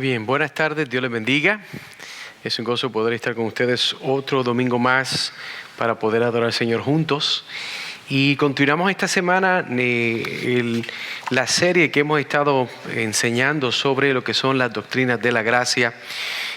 bien, buenas tardes, Dios les bendiga. Es un gozo poder estar con ustedes otro domingo más para poder adorar al Señor juntos. Y continuamos esta semana la serie que hemos estado enseñando sobre lo que son las doctrinas de la gracia.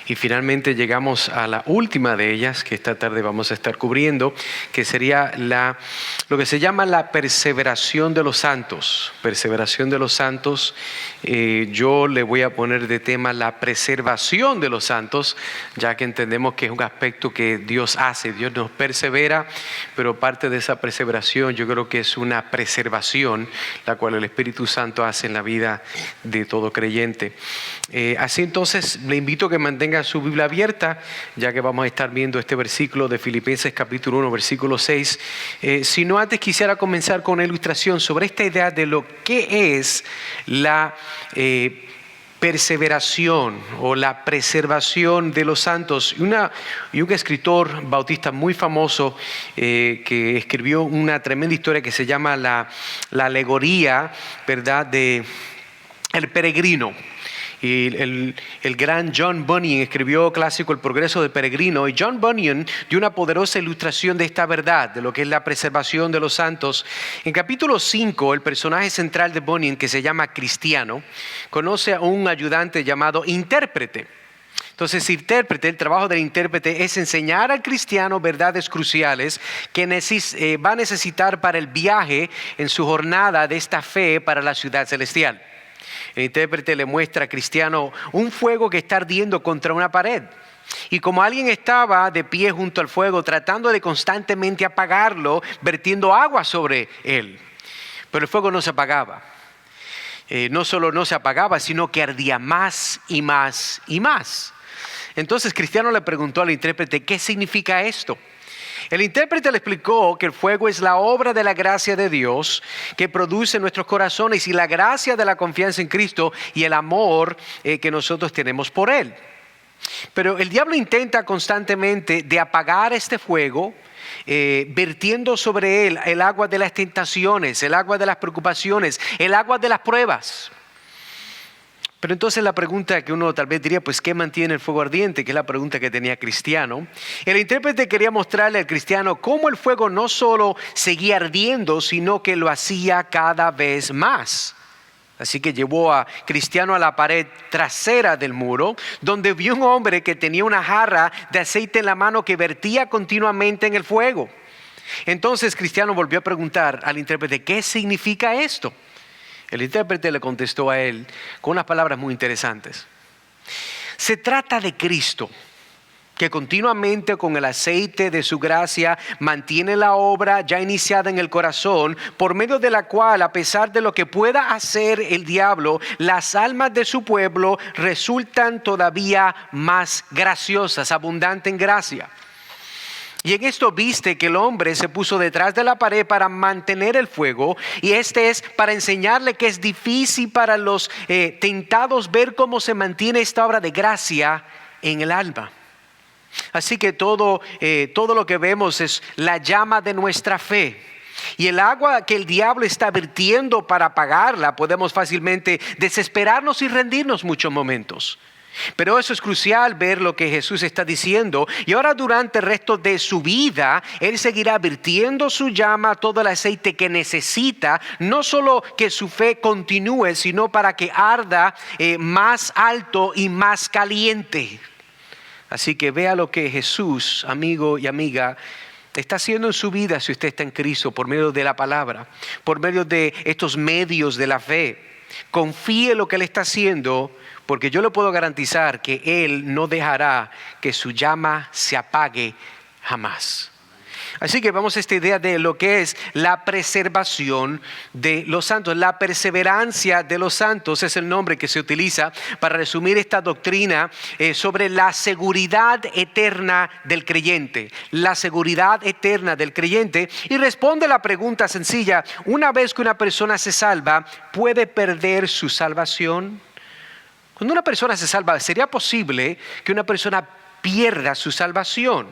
Y finalmente llegamos a la última de ellas, que esta tarde vamos a estar cubriendo, que sería lo que se llama la perseveración de los santos. Perseveración de los santos. Yo le voy a poner de tema la preservación de los santos, ya que entendemos que es un aspecto que Dios hace. Dios nos persevera, pero parte de esa perseveración yo creo que es una preservación, la cual el Espíritu Santo hace en la vida de todo creyente. Así entonces le invito a que mantenga su Biblia abierta, ya que vamos a estar viendo este versículo de Filipenses capítulo 1, versículo 6. Si no, antes quisiera comenzar con una ilustración sobre esta idea de lo que es la perseveración o la preservación de los santos. Y un escritor bautista muy famoso que escribió una tremenda historia que se llama la alegoría, ¿verdad?, de el peregrino. Y el gran John Bunyan escribió clásico El progreso del peregrino, y John Bunyan dio una poderosa ilustración de esta verdad, de lo que es la preservación de los santos. En capítulo 5, el personaje central de Bunyan, que se llama Cristiano, conoce a un ayudante llamado intérprete. Entonces, el trabajo del intérprete es enseñar al cristiano verdades cruciales que va a necesitar para el viaje en su jornada de esta fe para la ciudad celestial. El intérprete le muestra a Cristiano un fuego que está ardiendo contra una pared. Y como alguien estaba de pie junto al fuego tratando de constantemente apagarlo, vertiendo agua sobre él. Pero el fuego no se apagaba. No solo no se apagaba, sino que ardía más y más y más. Entonces Cristiano le preguntó al intérprete, ¿qué significa esto? El intérprete le explicó que el fuego es la obra de la gracia de Dios que produce en nuestros corazones, y la gracia de la confianza en Cristo y el amor que nosotros tenemos por Él. Pero el diablo intenta constantemente de apagar este fuego, vertiendo sobre él el agua de las tentaciones, el agua de las preocupaciones, el agua de las pruebas. Pero entonces la pregunta que uno tal vez diría, pues ¿qué mantiene el fuego ardiente? Que es la pregunta que tenía Cristiano. El intérprete quería mostrarle al cristiano cómo el fuego no solo seguía ardiendo, sino que lo hacía cada vez más. Así que llevó a Cristiano a la pared trasera del muro, donde vio un hombre que tenía una jarra de aceite en la mano que vertía continuamente en el fuego. Entonces Cristiano volvió a preguntar al intérprete, ¿qué significa esto? El intérprete le contestó a él con unas palabras muy interesantes. Se trata de Cristo, que continuamente con el aceite de su gracia mantiene la obra ya iniciada en el corazón, por medio de la cual, a pesar de lo que pueda hacer el diablo, las almas de su pueblo resultan todavía más graciosas, abundantes en gracia. Y en esto viste que el hombre se puso detrás de la pared para mantener el fuego, y este es para enseñarle que es difícil para los tentados ver cómo se mantiene esta obra de gracia en el alma. Así que todo lo que vemos es la llama de nuestra fe. Y el agua que el diablo está vertiendo para apagarla, podemos fácilmente desesperarnos y rendirnos muchos momentos. Pero eso es crucial, ver lo que Jesús está diciendo. Y ahora durante el resto de su vida, Él seguirá vertiendo su llama, todo el aceite que necesita, no solo que su fe continúe, sino para que arda más alto y más caliente. Así que vea lo que Jesús, amigo y amiga, está haciendo en su vida si usted está en Cristo, por medio de la palabra, por medio de estos medios de la fe. Confíe en lo que Él está haciendo, porque yo le puedo garantizar que Él no dejará que su llama se apague jamás. Así que vamos a esta idea de lo que es la preservación de los santos. La perseverancia de los santos es el nombre que se utiliza para resumir esta doctrina sobre la seguridad eterna del creyente. La seguridad eterna del creyente. Y responde la pregunta sencilla: una vez que una persona se salva, ¿puede perder su salvación? Cuando una persona se salva, ¿sería posible que una persona pierda su salvación.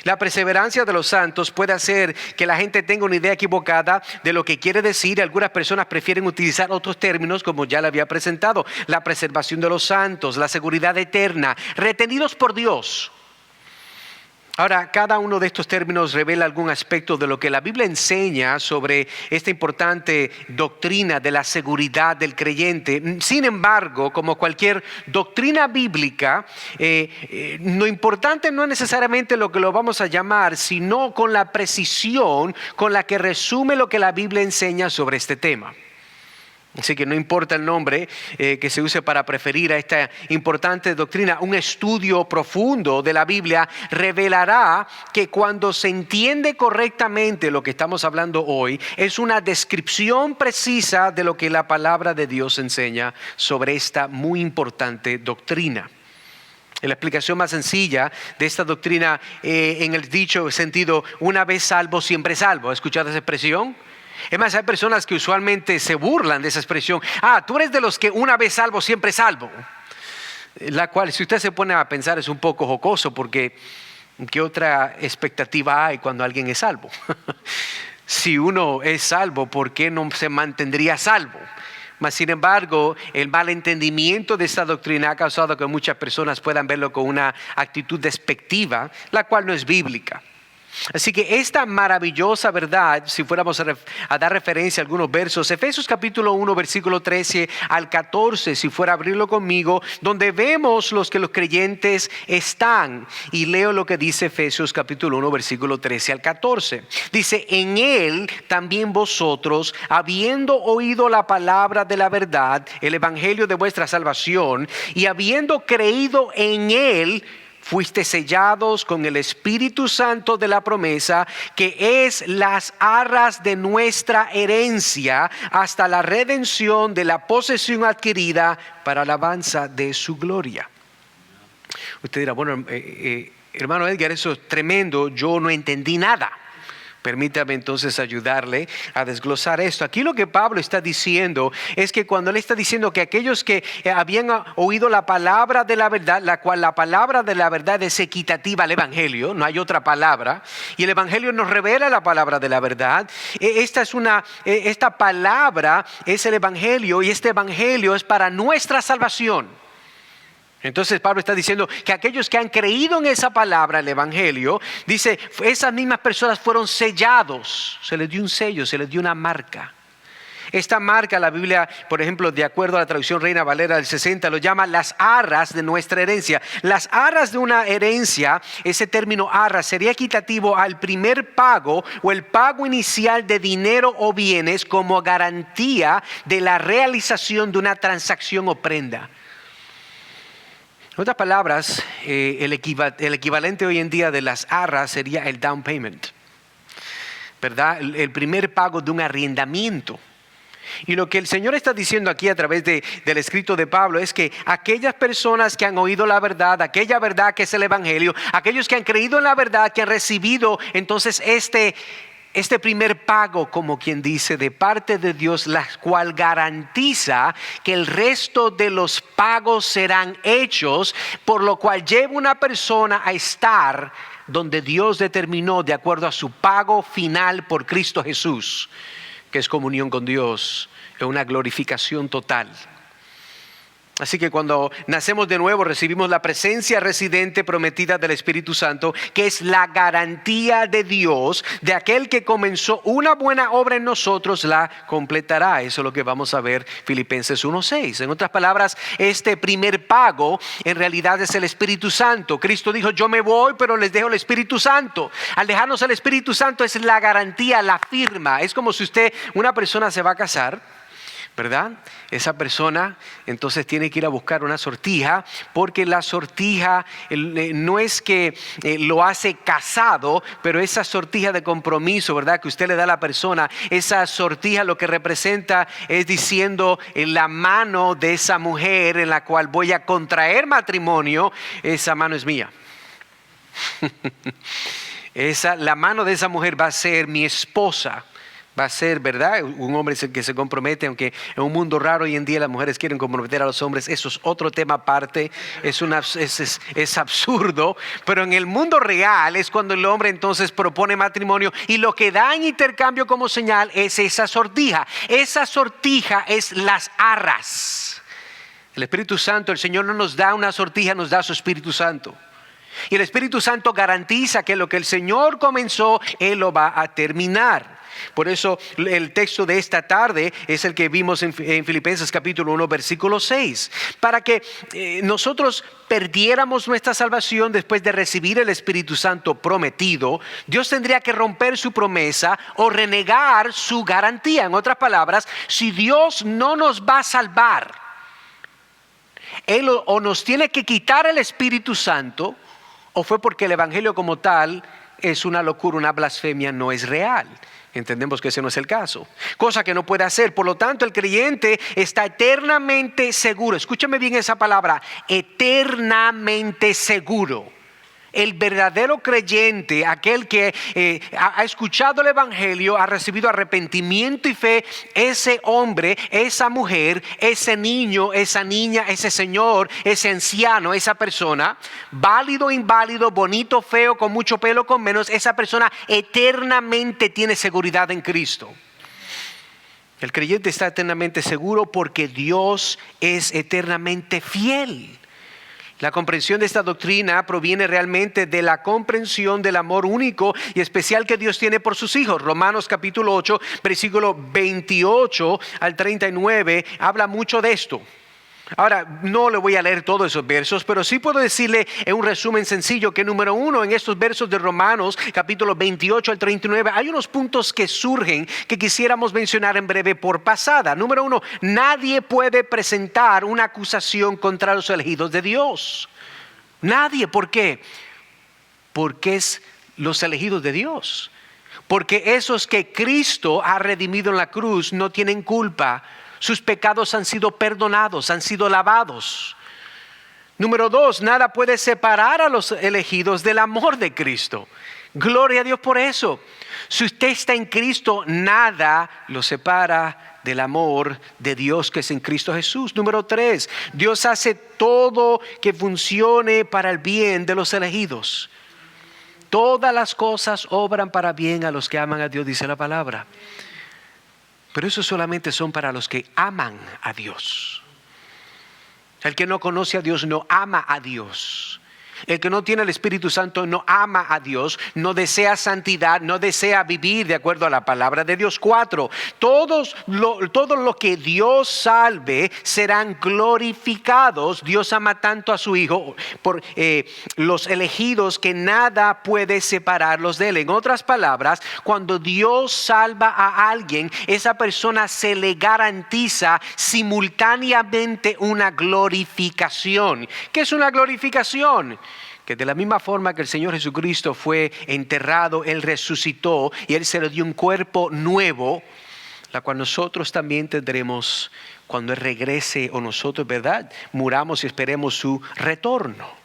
La perseverancia de los santos puede hacer que la gente tenga una idea equivocada de lo que quiere decir. Algunas personas prefieren utilizar otros términos, como ya le había presentado: la preservación de los santos, la seguridad eterna, retenidos por Dios. Ahora, cada uno de estos términos revela algún aspecto de lo que la Biblia enseña sobre esta importante doctrina de la seguridad del creyente. Sin embargo, como cualquier doctrina bíblica, lo importante no es necesariamente lo que lo vamos a llamar, sino con la precisión con la que resume lo que la Biblia enseña sobre este tema. Así que no importa el nombre que se use para preferir a esta importante doctrina, un estudio profundo de la Biblia revelará que cuando se entiende correctamente lo que estamos hablando hoy, es una descripción precisa de lo que la palabra de Dios enseña sobre esta muy importante doctrina. La explicación más sencilla de esta doctrina, en el dicho sentido, una vez salvo, siempre salvo. ¿Has escuchado esa expresión? Es más, hay personas que usualmente se burlan de esa expresión. Tú eres de los que una vez salvo, siempre salvo. La cual, si usted se pone a pensar, es un poco jocoso, porque ¿qué otra expectativa hay cuando alguien es salvo? Si uno es salvo, ¿por qué no se mantendría salvo? Mas, sin embargo, el malentendimiento de esta doctrina ha causado que muchas personas puedan verlo con una actitud despectiva, la cual no es bíblica. Así que esta maravillosa verdad, si fuéramos a dar referencia a algunos versos, Efesios capítulo 1, versículo 13 al 14, si fuera a abrirlo conmigo, donde vemos los que los creyentes están. Y leo lo que dice Efesios capítulo 1, versículo 13 al 14. Dice: en él también vosotros, habiendo oído la palabra de la verdad, el evangelio de vuestra salvación, y habiendo creído en él, fuiste sellados con el Espíritu Santo de la promesa, que es las arras de nuestra herencia, hasta la redención de la posesión adquirida para alabanza de su gloria. Usted dirá: bueno, hermano Edgar, eso es tremendo, yo no entendí nada. Permítame entonces ayudarle a desglosar esto. Aquí lo que Pablo está diciendo es que cuando él está diciendo que aquellos que habían oído la palabra de la verdad, la cual la palabra de la verdad es equitativa al evangelio, no hay otra palabra, y el evangelio nos revela la palabra de la verdad. Esta palabra es el evangelio, y este evangelio es para nuestra salvación. Entonces Pablo está diciendo que aquellos que han creído en esa palabra, el evangelio, dice, esas mismas personas fueron sellados. Se les dio un sello, se les dio una marca. Esta marca, la Biblia, por ejemplo, de acuerdo a la traducción Reina Valera del 60, lo llama las arras de nuestra herencia. Las arras de una herencia, ese término arras, sería equitativo al primer pago o el pago inicial de dinero o bienes como garantía de la realización de una transacción o prenda. En otras palabras, el equivalente hoy en día de las arras sería el down payment, ¿verdad? El primer pago de un arrendamiento. Y lo que el Señor está diciendo aquí a través del escrito de Pablo es que aquellas personas que han oído la verdad, aquella verdad que es el evangelio, aquellos que han creído en la verdad, que han recibido entonces este primer pago, como quien dice, de parte de Dios, la cual garantiza que el resto de los pagos serán hechos, por lo cual lleva una persona a estar donde Dios determinó de acuerdo a su pago final por Cristo Jesús, que es comunión con Dios, es una glorificación total. Así que cuando nacemos de nuevo recibimos la presencia residente prometida del Espíritu Santo, que es la garantía de Dios, de aquel que comenzó una buena obra en nosotros, la completará. Eso es lo que vamos a ver Filipenses 1:6. En otras palabras, este primer pago en realidad es el Espíritu Santo. Cristo dijo: yo me voy, pero les dejo el Espíritu Santo. Al dejarnos el Espíritu Santo es la garantía, la firma. Es como si una persona se va a casar, ¿verdad? Esa persona entonces tiene que ir a buscar una sortija, porque la sortija no es que lo hace casado, pero esa sortija de compromiso, ¿verdad?, que usted le da a la persona, esa sortija lo que representa es diciendo: en la mano de esa mujer en la cual voy a contraer matrimonio, esa mano es mía. La mano de esa mujer va a ser mi esposa. Va a ser, ¿verdad? Un hombre que se compromete, aunque en un mundo raro hoy en día las mujeres quieren comprometer a los hombres. Eso es otro tema aparte, es absurdo. Pero en el mundo real es cuando el hombre entonces propone matrimonio y lo que da en intercambio como señal es esa sortija. Esa sortija es las arras. El Espíritu Santo, el Señor no nos da una sortija, nos da su Espíritu Santo. Y el Espíritu Santo garantiza que lo que el Señor comenzó, Él lo va a terminar. Por eso el texto de esta tarde es el que vimos en Filipenses capítulo 1 versículo 6. Para que nosotros perdiéramos nuestra salvación después de recibir el Espíritu Santo prometido, Dios tendría que romper su promesa o renegar su garantía. En otras palabras, si Dios no nos va a salvar, Él o nos tiene que quitar el Espíritu Santo, o fue porque el Evangelio como tal es una locura, una blasfemia, no es real. Entendemos que ese no es el caso. Cosa que no puede hacer. Por lo tanto, el creyente está eternamente seguro. Escúchame bien esa palabra. Eternamente seguro. El verdadero creyente, aquel que ha escuchado el Evangelio, ha recibido arrepentimiento y fe, ese hombre, esa mujer, ese niño, esa niña, ese señor, ese anciano, esa persona, válido, inválido, bonito, feo, con mucho pelo, con menos, esa persona eternamente tiene seguridad en Cristo. El creyente está eternamente seguro porque Dios es eternamente fiel. La comprensión de esta doctrina proviene realmente de la comprensión del amor único y especial que Dios tiene por sus hijos. Romanos capítulo 8, versículo 28 al 39, habla mucho de esto. Ahora, no le voy a leer todos esos versos, pero sí puedo decirle en un resumen sencillo que número uno, en estos versos de Romanos, capítulo 28 al 39, hay unos puntos que surgen que quisiéramos mencionar en breve por pasada. Número uno, nadie puede presentar una acusación contra los elegidos de Dios. Nadie, ¿por qué? Porque es los elegidos de Dios. Porque esos que Cristo ha redimido en la cruz no tienen culpa. Sus pecados han sido perdonados, han sido lavados. Número dos, nada puede separar a los elegidos del amor de Cristo. Gloria a Dios por eso. Si usted está en Cristo, nada lo separa del amor de Dios que es en Cristo Jesús. Número tres, Dios hace todo que funcione para el bien de los elegidos. Todas las cosas obran para bien a los que aman a Dios, dice la palabra. Pero eso solamente son para los que aman a Dios. El que no conoce a Dios no ama a Dios. El que no tiene el Espíritu Santo no ama a Dios, no desea santidad, no desea vivir de acuerdo a la palabra de Dios. 4, todo lo que Dios salve serán glorificados. Dios ama tanto a su Hijo, por los elegidos, que nada puede separarlos de Él. En otras palabras, cuando Dios salva a alguien, esa persona se le garantiza simultáneamente una glorificación. ¿Qué es una glorificación? Que de la misma forma que el Señor Jesucristo fue enterrado, Él resucitó y Él se le dio un cuerpo nuevo, la cual nosotros también tendremos cuando Él regrese, o nosotros, ¿verdad?, muramos y esperemos su retorno.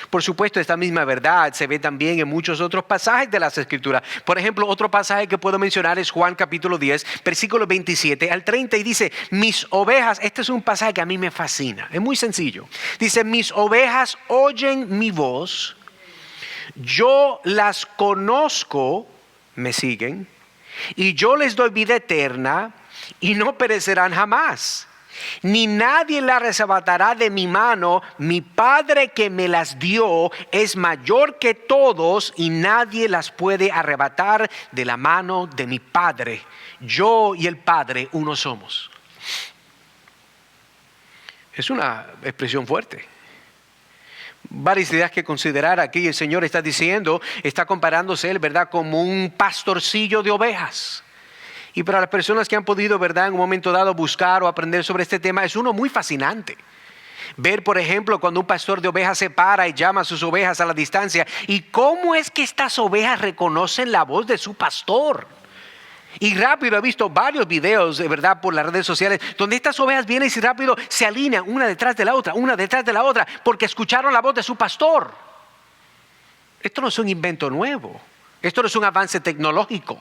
Por supuesto, esta misma verdad se ve también en muchos otros pasajes de las Escrituras. Por ejemplo, otro pasaje que puedo mencionar es Juan capítulo 10, versículos 27 al 30, y dice: mis ovejas, este es un pasaje que a mí me fascina, es muy sencillo. Dice: mis ovejas oyen mi voz, yo las conozco, me siguen, y yo les doy vida eterna y no perecerán jamás. Ni nadie las arrebatará de mi mano. Mi Padre que me las dio es mayor que todos y nadie las puede arrebatar de la mano de mi Padre. Yo y el Padre uno somos. Es una expresión fuerte. Varias ideas que considerar aquí. El Señor está diciendo, está comparándose Él, ¿verdad?, como un pastorcillo de ovejas. Y para las personas que han podido, ¿verdad?, en un momento dado buscar o aprender sobre este tema, es uno muy fascinante. Ver, por ejemplo, cuando un pastor de ovejas se para y llama a sus ovejas a la distancia. ¿Y cómo es que estas ovejas reconocen la voz de su pastor? Y rápido he visto varios videos, de verdad, por las redes sociales, donde estas ovejas vienen y rápido se alinean una detrás de la otra, porque escucharon la voz de su pastor. Esto no es un invento nuevo. Esto no es un avance tecnológico.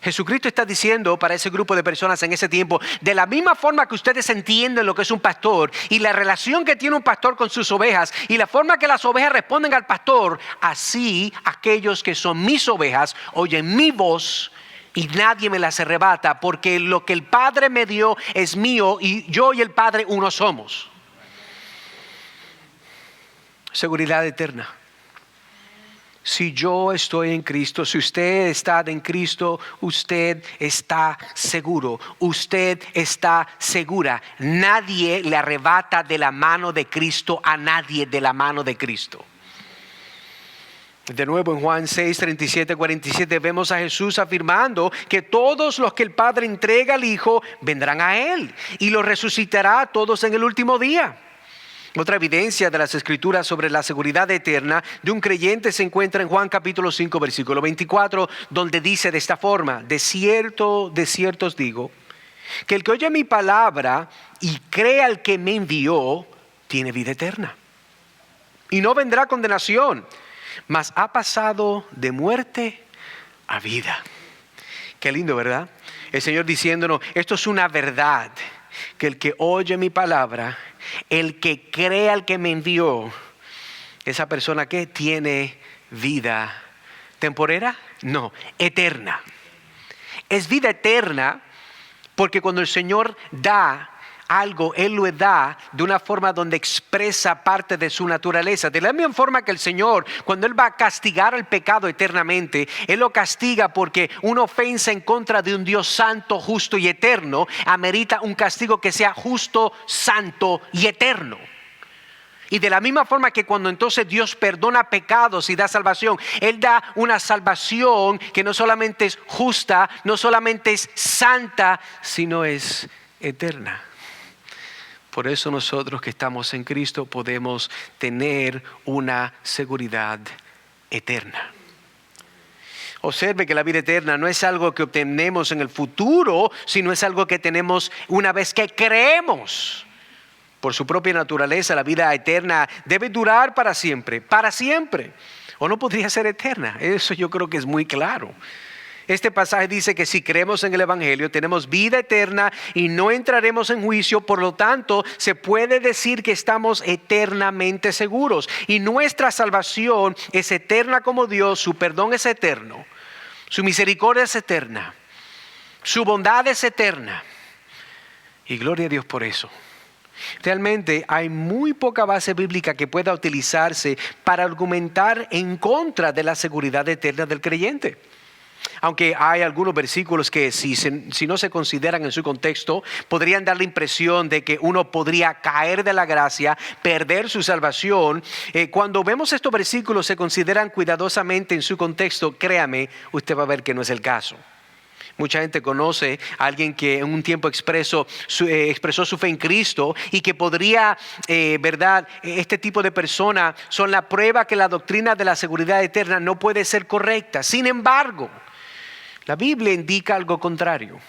Jesucristo está diciendo para ese grupo de personas en ese tiempo, de la misma forma que ustedes entienden lo que es un pastor y la relación que tiene un pastor con sus ovejas y la forma que las ovejas responden al pastor, así aquellos que son mis ovejas oyen mi voz y nadie me las arrebata, porque lo que el Padre me dio es mío y yo y el Padre uno somos. Seguridad eterna. Si yo estoy en Cristo, si usted está en Cristo, usted está seguro, usted está segura. Nadie le arrebata de la mano de Cristo a nadie de la mano de Cristo. De nuevo en Juan 6, 37, 47 vemos a Jesús afirmando que todos los que el Padre entrega al Hijo vendrán a Él y los resucitará a todos en el último día. Otra evidencia de las Escrituras sobre la seguridad eterna de un creyente se encuentra en Juan capítulo 5 versículo 24, donde dice de esta forma: de cierto os digo, que el que oye mi palabra y cree al que me envió, tiene vida eterna. Y no vendrá condenación, mas ha pasado de muerte a vida. Qué lindo, ¿verdad? El Señor diciéndonos, esto es una verdad, que el que oye mi palabra, el que cree al que me envió, esa persona que tiene vida temporera, no, eterna. Es vida eterna porque cuando el Señor da algo, Él lo da de una forma donde expresa parte de su naturaleza. De la misma forma que el Señor, cuando Él va a castigar el pecado eternamente, Él lo castiga porque una ofensa en contra de un Dios santo, justo y eterno amerita un castigo que sea justo, santo y eterno. Y de la misma forma que cuando entonces Dios perdona pecados y da salvación, Él da una salvación que no solamente es justa, no solamente es santa, sino es eterna. Por eso nosotros que estamos en Cristo podemos tener una seguridad eterna. Observe que la vida eterna no es algo que obtenemos en el futuro, sino es algo que tenemos una vez que creemos. Por su propia naturaleza, la vida eterna debe durar para siempre, o no podría ser eterna. Eso yo creo que es muy claro. Este pasaje dice que si creemos en el Evangelio tenemos vida eterna y no entraremos en juicio. Por lo tanto, se puede decir que estamos eternamente seguros. Y nuestra salvación es eterna como Dios. Su perdón es eterno. Su misericordia es eterna. Su bondad es eterna. Y gloria a Dios por eso. Realmente hay muy poca base bíblica que pueda utilizarse para argumentar en contra de la seguridad eterna del creyente. Aunque hay algunos versículos que si no se consideran en su contexto, podrían dar la impresión de que uno podría caer de la gracia, perder su salvación. Cuando vemos estos versículos se consideran cuidadosamente en su contexto, créame, usted va a ver que no es el caso. Mucha gente conoce a alguien que en un tiempo expresó su fe en Cristo y que podría, este tipo de personas son la prueba que la doctrina de la seguridad eterna no puede ser correcta. Sin embargo, la Biblia indica algo contrario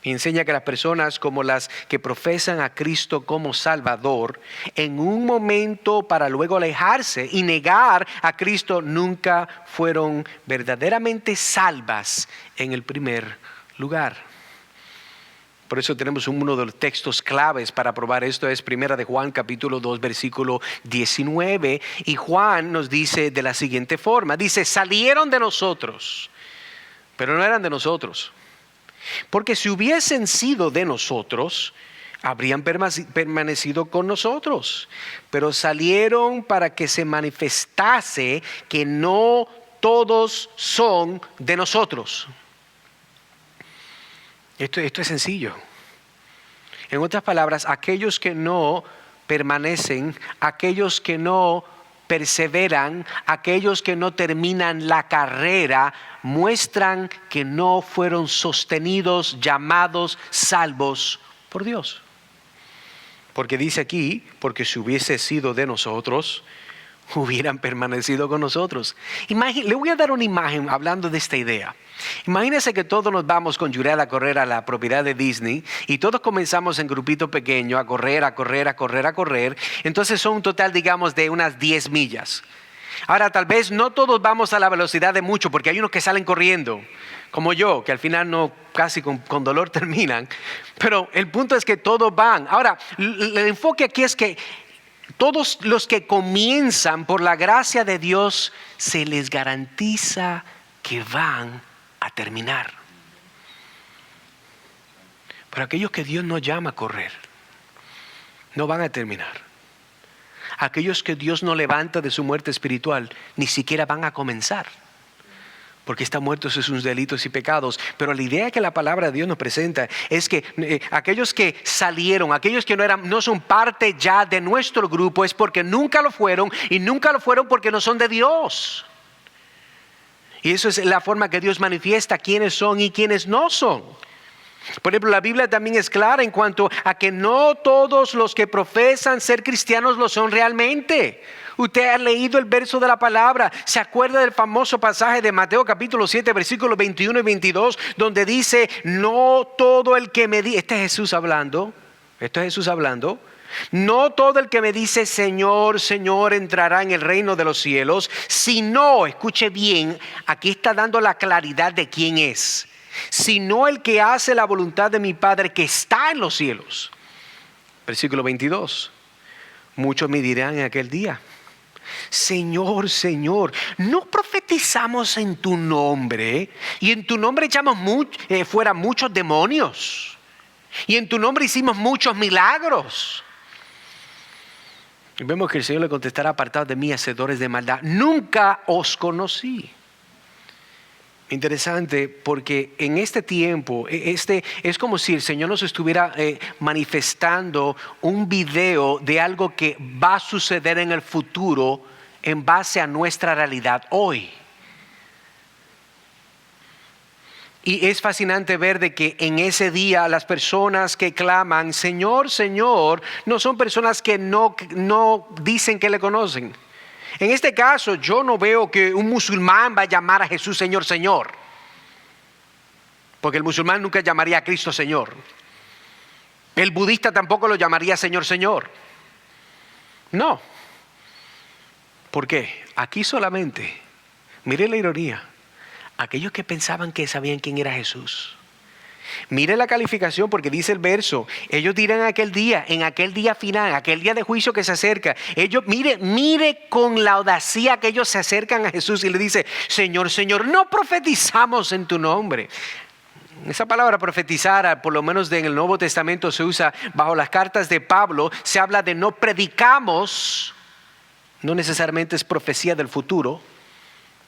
y enseña que las personas como las que profesan a Cristo como Salvador, en un momento para luego alejarse y negar a Cristo, nunca fueron verdaderamente salvas en el primer lugar. Por eso tenemos uno de los textos claves para probar esto, es Primera de Juan capítulo 2 versículo 19, y Juan nos dice de la siguiente forma, dice: salieron de nosotros, pero no eran de nosotros, porque si hubiesen sido de nosotros, habrían permanecido con nosotros, pero salieron para que se manifestase que no todos son de nosotros. Esto es sencillo. En otras palabras, aquellos que no permanecen, aquellos que no perseveran, aquellos que no terminan la carrera, muestran que no fueron sostenidos, llamados, salvos por Dios. Porque dice aquí, porque si hubiese sido de nosotros, hubieran permanecido con nosotros. Le voy a dar una imagen hablando de esta idea. Imagínense que todos nos vamos con Yurel a correr a la propiedad de Disney y todos comenzamos en grupito pequeño a correr. Entonces son un total, digamos, de unas 10 millas. Ahora, tal vez no todos vamos a la velocidad de muchos, porque hay unos que salen corriendo, como yo, que al final no, casi con dolor terminan. Pero el punto es que todos van. Ahora, el enfoque aquí es que todos los que comienzan por la gracia de Dios, se les garantiza que van a terminar. Pero aquellos que Dios no llama a correr, no van a terminar. Aquellos que Dios no levanta de su muerte espiritual, ni siquiera van a comenzar. Porque están muertos en sus delitos y pecados. Pero la idea que la palabra de Dios nos presenta es que aquellos que salieron, aquellos que no son parte ya de nuestro grupo, es porque nunca lo fueron, y nunca lo fueron porque no son de Dios. Y eso es la forma que Dios manifiesta quiénes son y quiénes no son. Por ejemplo, la Biblia también es clara en cuanto a que no todos los que profesan ser cristianos lo son realmente. Usted ha leído el verso de la palabra. ¿Se acuerda del famoso pasaje de Mateo capítulo 7, versículos 21 y 22? Donde dice, no todo el que me dice, esto es Jesús hablando. No todo el que me dice Señor, Señor entrará en el reino de los cielos, sino, escuche bien, aquí está dando la claridad de quién es. Sino el que hace la voluntad de mi Padre que está en los cielos. Versículo 22. Muchos me dirán en aquel día, Señor, Señor, ¿no profetizamos en tu nombre? Y en tu nombre echamos fuera muchos demonios. Y en tu nombre hicimos muchos milagros. Y vemos que el Señor le contestará, apartados de mí, hacedores de maldad, nunca os conocí. Interesante, porque en este tiempo, es como si el Señor nos estuviera manifestando un video de algo que va a suceder en el futuro en base a nuestra realidad hoy. Y es fascinante ver de que en ese día las personas que claman Señor, Señor, no son personas que no dicen que le conocen. En este caso, yo no veo que un musulmán va a llamar a Jesús Señor, Señor. Porque el musulmán nunca llamaría a Cristo Señor. El budista tampoco lo llamaría Señor, Señor. No. ¿Por qué? Aquí solamente, mire la ironía, aquellos que pensaban que sabían quién era Jesús. Mire la calificación, porque dice el verso, ellos dirán en aquel día final, aquel día de juicio que se acerca, ellos mire con la audacia que ellos se acercan a Jesús y le dice, Señor, Señor, no profetizamos en tu nombre. Esa palabra profetizar, por lo menos en el Nuevo Testamento se usa bajo las cartas de Pablo, se habla de no predicamos, no necesariamente es profecía del futuro.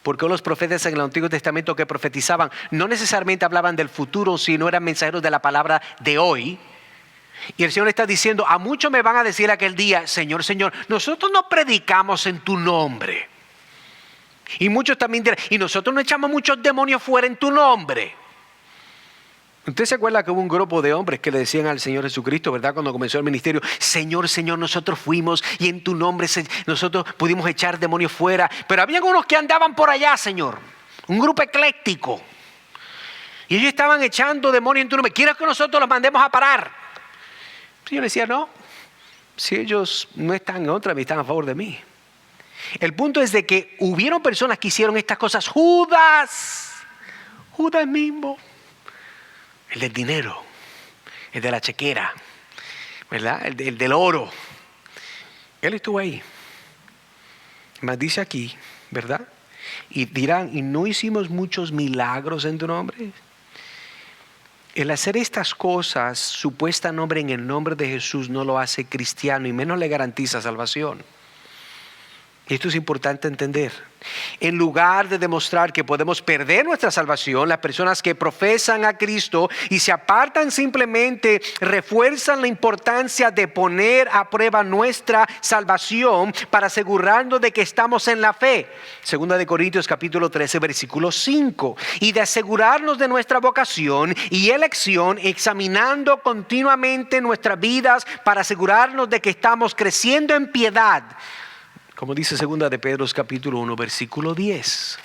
Porque los profetas en el Antiguo Testamento que profetizaban no necesariamente hablaban del futuro, sino eran mensajeros de la palabra de hoy. Y el Señor está diciendo, a muchos me van a decir aquel día, Señor, Señor, nosotros no predicamos en tu nombre. Y muchos también dirán, y nosotros no echamos muchos demonios fuera en tu nombre. ¿Usted se acuerda que hubo un grupo de hombres que le decían al Señor Jesucristo, verdad, cuando comenzó el ministerio, Señor, Señor, nosotros fuimos y en tu nombre nosotros pudimos echar demonios fuera? Pero había unos que andaban por allá, Señor, un grupo ecléctico. Y ellos estaban echando demonios en tu nombre. ¿Quieres que nosotros los mandemos a parar? El Señor decía, no, si ellos no están en contra de mí, están a favor de mí. El punto es de que hubieron personas que hicieron estas cosas. Judas mismo. El del dinero, el de la chequera, ¿verdad? El del oro. Él estuvo ahí. Mas dice aquí, ¿verdad? Y dirán, ¿y no hicimos muchos milagros en tu nombre? El hacer estas cosas, supuesta nombre en el nombre de Jesús, no lo hace cristiano y menos le garantiza salvación. Esto es importante entender. En lugar de demostrar que podemos perder nuestra salvación, las personas que profesan a Cristo y se apartan simplemente refuerzan la importancia de poner a prueba nuestra salvación para asegurarnos de que estamos en la fe. Segunda de Corintios capítulo 13 versículo 5. Y de asegurarnos de nuestra vocación y elección examinando continuamente nuestras vidas para asegurarnos de que estamos creciendo en piedad. Como dice segunda de Pedro capítulo 1 versículo 10.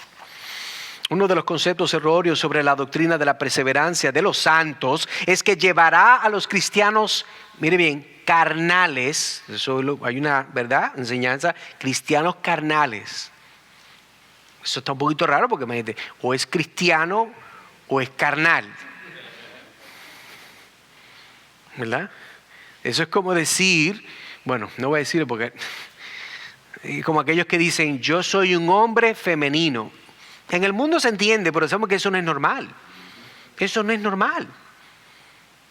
Uno de los conceptos erróneos sobre la doctrina de la perseverancia de los santos es que llevará a los cristianos, mire bien, carnales. Hay una, ¿verdad?, enseñanza, cristianos carnales. Eso está un poquito raro porque imagínate, o es cristiano o es carnal. ¿Verdad? Eso es como decir, bueno, no voy a decirlo porque como aquellos que dicen, yo soy un hombre femenino. En el mundo se entiende, pero sabemos que eso no es normal. Eso no es normal.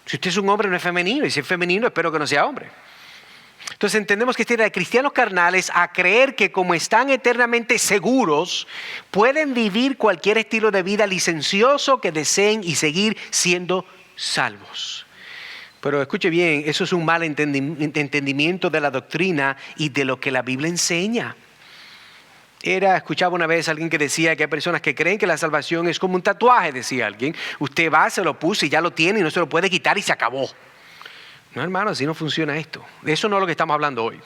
Si usted es un hombre, no es femenino, y si es femenino, espero que no sea hombre. Entonces entendemos que tiene de cristianos carnales a creer que como están eternamente seguros, pueden vivir cualquier estilo de vida licencioso que deseen y seguir siendo salvos. Pero escuche bien, eso es un mal entendimiento de la doctrina y de lo que la Biblia enseña. Escuchaba una vez a alguien que decía que hay personas que creen que la salvación es como un tatuaje, decía alguien. Usted va, se lo puso y ya lo tiene y no se lo puede quitar y se acabó. No, hermano, así no funciona esto. Eso no es lo que estamos hablando hoy.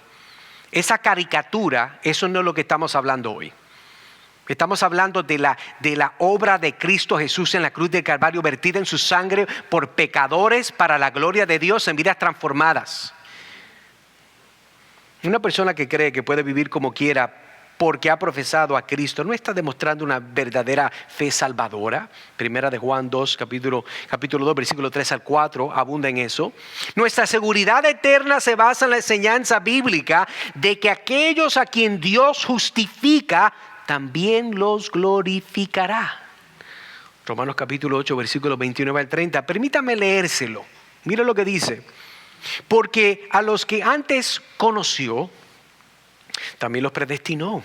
Esa caricatura, eso no es lo que estamos hablando hoy. Estamos hablando de la obra de Cristo Jesús en la cruz del Calvario, vertida en su sangre por pecadores para la gloria de Dios en vidas transformadas. Una persona que cree que puede vivir como quiera porque ha profesado a Cristo no está demostrando una verdadera fe salvadora. Primera de Juan 2, capítulo 2, versículo 3 al 4, abunda en eso. Nuestra seguridad eterna se basa en la enseñanza bíblica de que aquellos a quien Dios justifica también los glorificará. Romanos capítulo 8, versículos 29 al 30. Permítame leérselo. Mira lo que dice. Porque a los que antes conoció, también los predestinó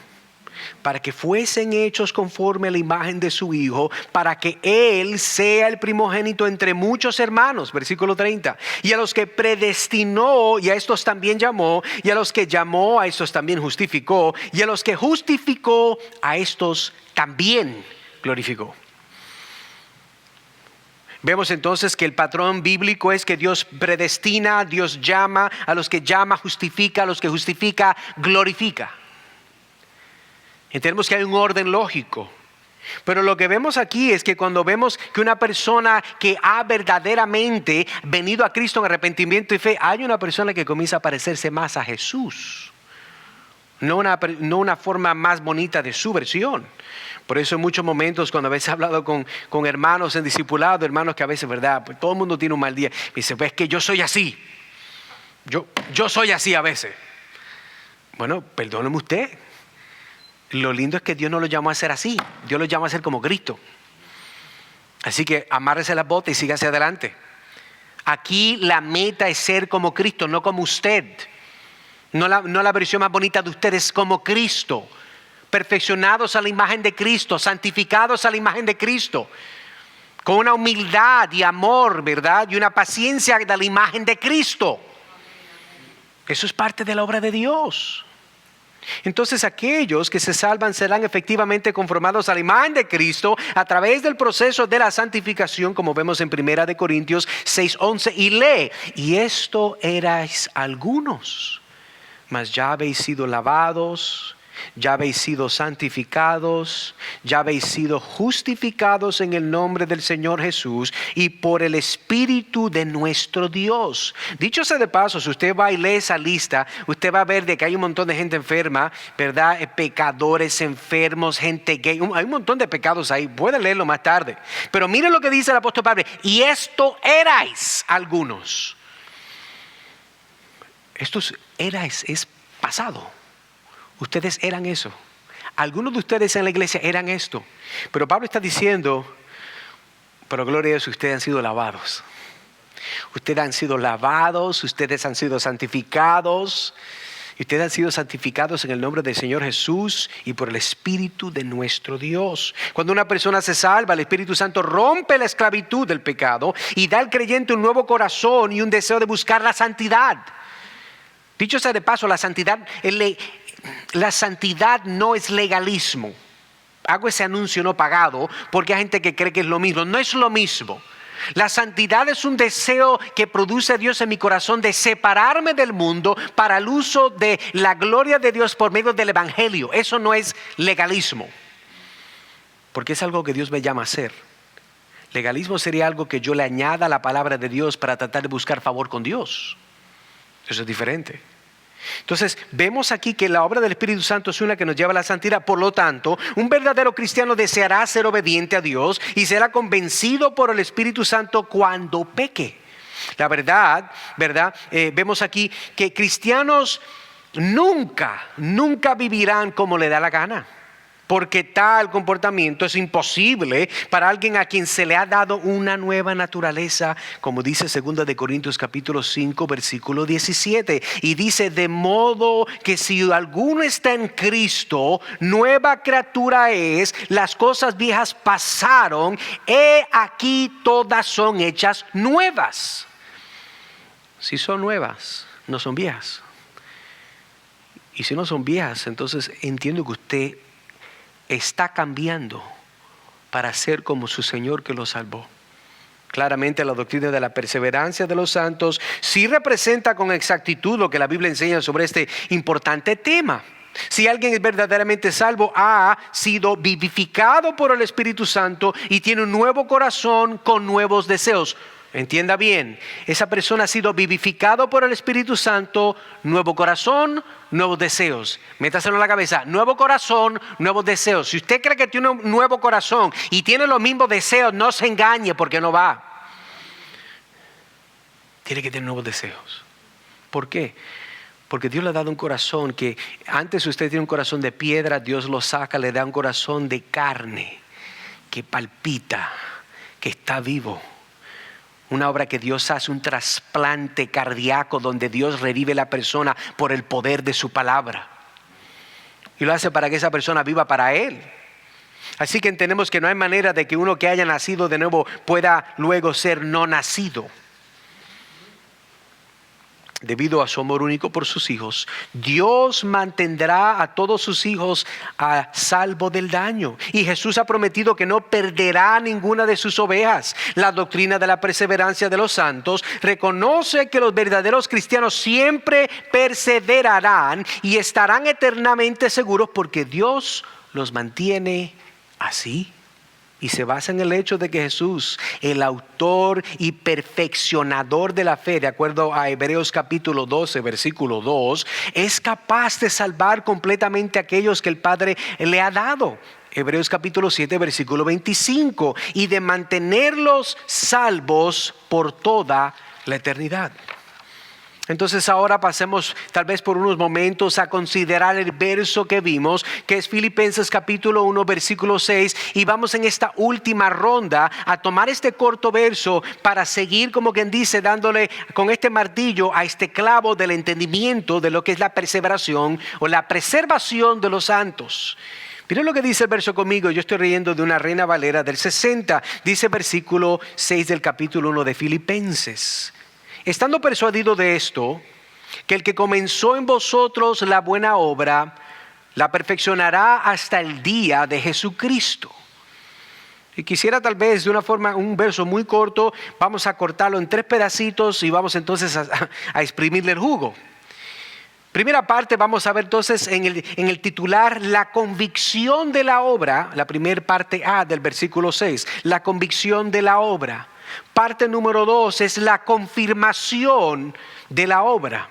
para que fuesen hechos conforme a la imagen de su Hijo, para que Él sea el primogénito entre muchos hermanos. Versículo 30. Y a los que predestinó, y a estos también llamó, y a los que llamó, a estos también justificó, y a los que justificó, a estos también glorificó. Vemos entonces que el patrón bíblico es que Dios predestina, Dios llama, a los que llama justifica, a los que justifica glorifica. Entendemos que hay un orden lógico. Pero lo que vemos aquí es que cuando vemos que una persona que ha verdaderamente venido a Cristo en arrepentimiento y fe, hay una persona que comienza a parecerse más a Jesús. No una forma más bonita de su versión. Por eso en muchos momentos cuando a veces he hablado con hermanos en discipulado, hermanos que a veces, ¿verdad? Pues todo el mundo tiene un mal día. Me dice, pues es que yo soy así. Yo soy así a veces. Bueno, perdóneme usted. Lo lindo es que Dios no lo llamó a ser así. Dios lo llamó a ser como Cristo. Así que amárrese las botas y siga hacia adelante. Aquí la meta es ser como Cristo, no como usted. No la versión más bonita de ustedes, como Cristo. Perfeccionados a la imagen de Cristo, santificados a la imagen de Cristo. Con una humildad y amor, ¿verdad? Y una paciencia de la imagen de Cristo. Eso es parte de la obra de Dios. Entonces aquellos que se salvan serán efectivamente conformados a la imagen de Cristo a través del proceso de la santificación, como vemos en 1 Corintios 6:11, y lee, y esto erais algunos, mas ya habéis sido lavados, ya habéis sido santificados, ya habéis sido justificados en el nombre del Señor Jesús y por el Espíritu de nuestro Dios. Dicho sea de paso, si usted va y lee esa lista, usted va a ver de que hay un montón de gente enferma, ¿verdad? Pecadores enfermos, gente gay, hay un montón de pecados ahí, puede leerlo más tarde. Pero miren lo que dice el apóstol Pablo, y esto erais algunos. Estos erais es pasado. Ustedes eran eso. Algunos de ustedes en la iglesia eran esto. Pero Pablo está diciendo, pero gloria a Dios, ustedes han sido lavados. Ustedes han sido lavados, ustedes han sido santificados. Y ustedes han sido santificados en el nombre del Señor Jesús y por el Espíritu de nuestro Dios. Cuando una persona se salva, el Espíritu Santo rompe la esclavitud del pecado y da al creyente un nuevo corazón y un deseo de buscar la santidad. Dicho sea de paso, la santidad no es legalismo. Hago ese anuncio no pagado porque hay gente que cree que es lo mismo. No es lo mismo. La santidad es un deseo que produce Dios en mi corazón de separarme del mundo para el uso de la gloria de Dios por medio del Evangelio. Eso no es legalismo, porque es algo que Dios me llama a hacer. Legalismo sería algo que yo le añada a la palabra de Dios para tratar de buscar favor con Dios. Eso es diferente. Entonces, vemos aquí que la obra del Espíritu Santo es una que nos lleva a la santidad. Por lo tanto, un verdadero cristiano deseará ser obediente a Dios y será convencido por el Espíritu Santo cuando peque. La verdad, vemos aquí que cristianos nunca vivirán como le da la gana. Porque tal comportamiento es imposible para alguien a quien se le ha dado una nueva naturaleza, como dice 2 de Corintios capítulo 5, versículo 17. Y dice, de modo que si alguno está en Cristo, nueva criatura es, las cosas viejas pasaron, he aquí todas son hechas nuevas. Si son nuevas, no son viejas. Y si no son viejas, entonces entiendo que usted está cambiando para ser como su Señor que lo salvó. Claramente la doctrina de la perseverancia de los santos sí representa con exactitud lo que la Biblia enseña sobre este importante tema. Si alguien es verdaderamente salvo, ha sido vivificado por el Espíritu Santo y tiene un nuevo corazón con nuevos deseos. Entienda bien, esa persona ha sido vivificado por el Espíritu Santo, nuevo corazón, nuevos deseos. Métaselo en la cabeza, nuevo corazón, nuevos deseos. Si usted cree que tiene un nuevo corazón y tiene los mismos deseos, no se engañe porque no va. Tiene que tener nuevos deseos. ¿Por qué? Porque Dios le ha dado un corazón que antes usted tiene un corazón de piedra, Dios lo saca, le da un corazón de carne que palpita, que está vivo. Una obra que Dios hace, un trasplante cardíaco donde Dios revive la persona por el poder de su palabra. Y lo hace para que esa persona viva para Él. Así que entendemos que no hay manera de que uno que haya nacido de nuevo pueda luego ser no nacido. Debido a su amor único por sus hijos, Dios mantendrá a todos sus hijos a salvo del daño. Y Jesús ha prometido que no perderá ninguna de sus ovejas. La doctrina de la perseverancia de los santos reconoce que los verdaderos cristianos siempre perseverarán y estarán eternamente seguros porque Dios los mantiene así. Y se basa en el hecho de que Jesús, el autor y perfeccionador de la fe, de acuerdo a Hebreos capítulo 12, versículo 2, es capaz de salvar completamente a aquellos que el Padre le ha dado. Hebreos capítulo 7, versículo 25, y de mantenerlos salvos por toda la eternidad. Entonces ahora pasemos tal vez por unos momentos a considerar el verso que vimos, que es Filipenses capítulo 1, versículo 6. Y vamos en esta última ronda a tomar este corto verso para seguir, como quien dice, dándole con este martillo a este clavo del entendimiento de lo que es la perseveración o la preservación de los santos. Miren lo que dice el verso conmigo. Yo estoy leyendo de una Reina Valera del 60. Dice versículo 6 del capítulo 1 de Filipenses. Estando persuadido de esto, que el que comenzó en vosotros la buena obra, la perfeccionará hasta el día de Jesucristo. Y quisiera tal vez de una forma, un verso muy corto, vamos a cortarlo en 3 pedacitos y vamos entonces a exprimirle el jugo. Primera parte, vamos a ver entonces en el titular, la convicción de la obra, la primera parte A del versículo 6, la convicción de la obra. Parte número 2 es la confirmación de la obra.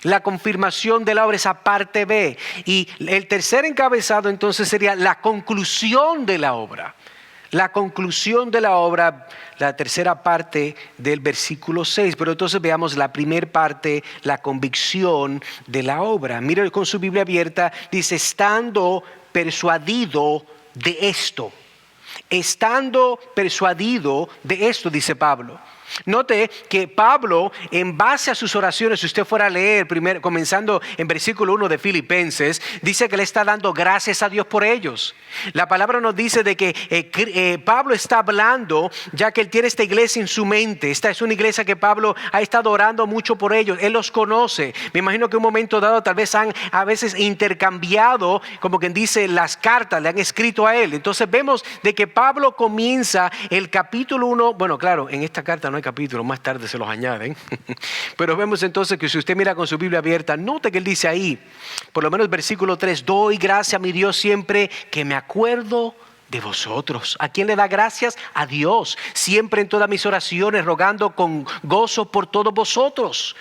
La confirmación de la obra, esa parte B. Y el tercer encabezado entonces sería la conclusión de la obra. La conclusión de la obra, la tercera parte del versículo 6. Pero entonces veamos la primera parte, la convicción de la obra. Mire con su Biblia abierta, dice, estando persuadido de esto. Estando persuadido de esto, dice Pablo. Note que Pablo, en base a sus oraciones, si usted fuera a leer primero, comenzando en versículo 1 de Filipenses, dice que le está dando gracias a Dios por ellos. La palabra nos dice de que Pablo está hablando, ya que él tiene esta iglesia en su mente. Esta es una iglesia que Pablo ha estado orando mucho por ellos. Él los conoce. Me imagino que en un momento dado tal vez han a veces intercambiado, como quien dice, las cartas, le han escrito a él. Entonces vemos de que Pablo comienza el capítulo 1, bueno, claro, en esta carta no hay capítulo, más tarde se los añaden. Pero vemos entonces que si usted mira con su Biblia abierta, note que él dice ahí, por lo menos versículo 3, doy gracias a mi Dios siempre que me acuerdo de vosotros. ¿A quién le da gracias? A Dios. Siempre en todas mis oraciones rogando con gozo por todos vosotros.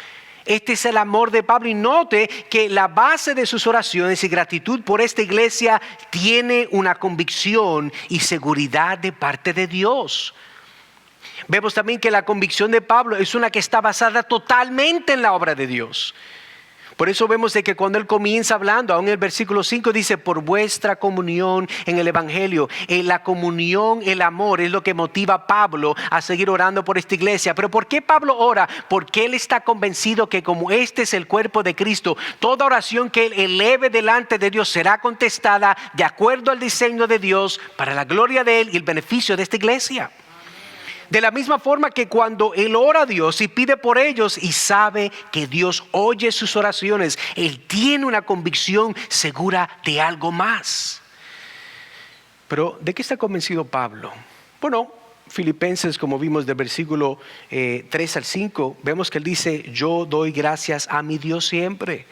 Este es el amor de Pablo, y note que la base de sus oraciones y gratitud por esta iglesia tiene una convicción y seguridad de parte de Dios. Vemos también que la convicción de Pablo es una que está basada totalmente en la obra de Dios. Por eso vemos de que cuando él comienza hablando, aún en el versículo 5 dice, por vuestra comunión en el evangelio. La comunión, el amor es lo que motiva a Pablo a seguir orando por esta iglesia. Pero ¿por qué Pablo ora? Porque él está convencido que como este es el cuerpo de Cristo, toda oración que él eleve delante de Dios será contestada de acuerdo al diseño de Dios para la gloria de él y el beneficio de esta iglesia. De la misma forma que cuando él ora a Dios y pide por ellos y sabe que Dios oye sus oraciones, él tiene una convicción segura de algo más. Pero ¿de qué está convencido Pablo? Bueno, Filipenses, como vimos del versículo 3 al 5, vemos que él dice, yo doy gracias a mi Dios siempre.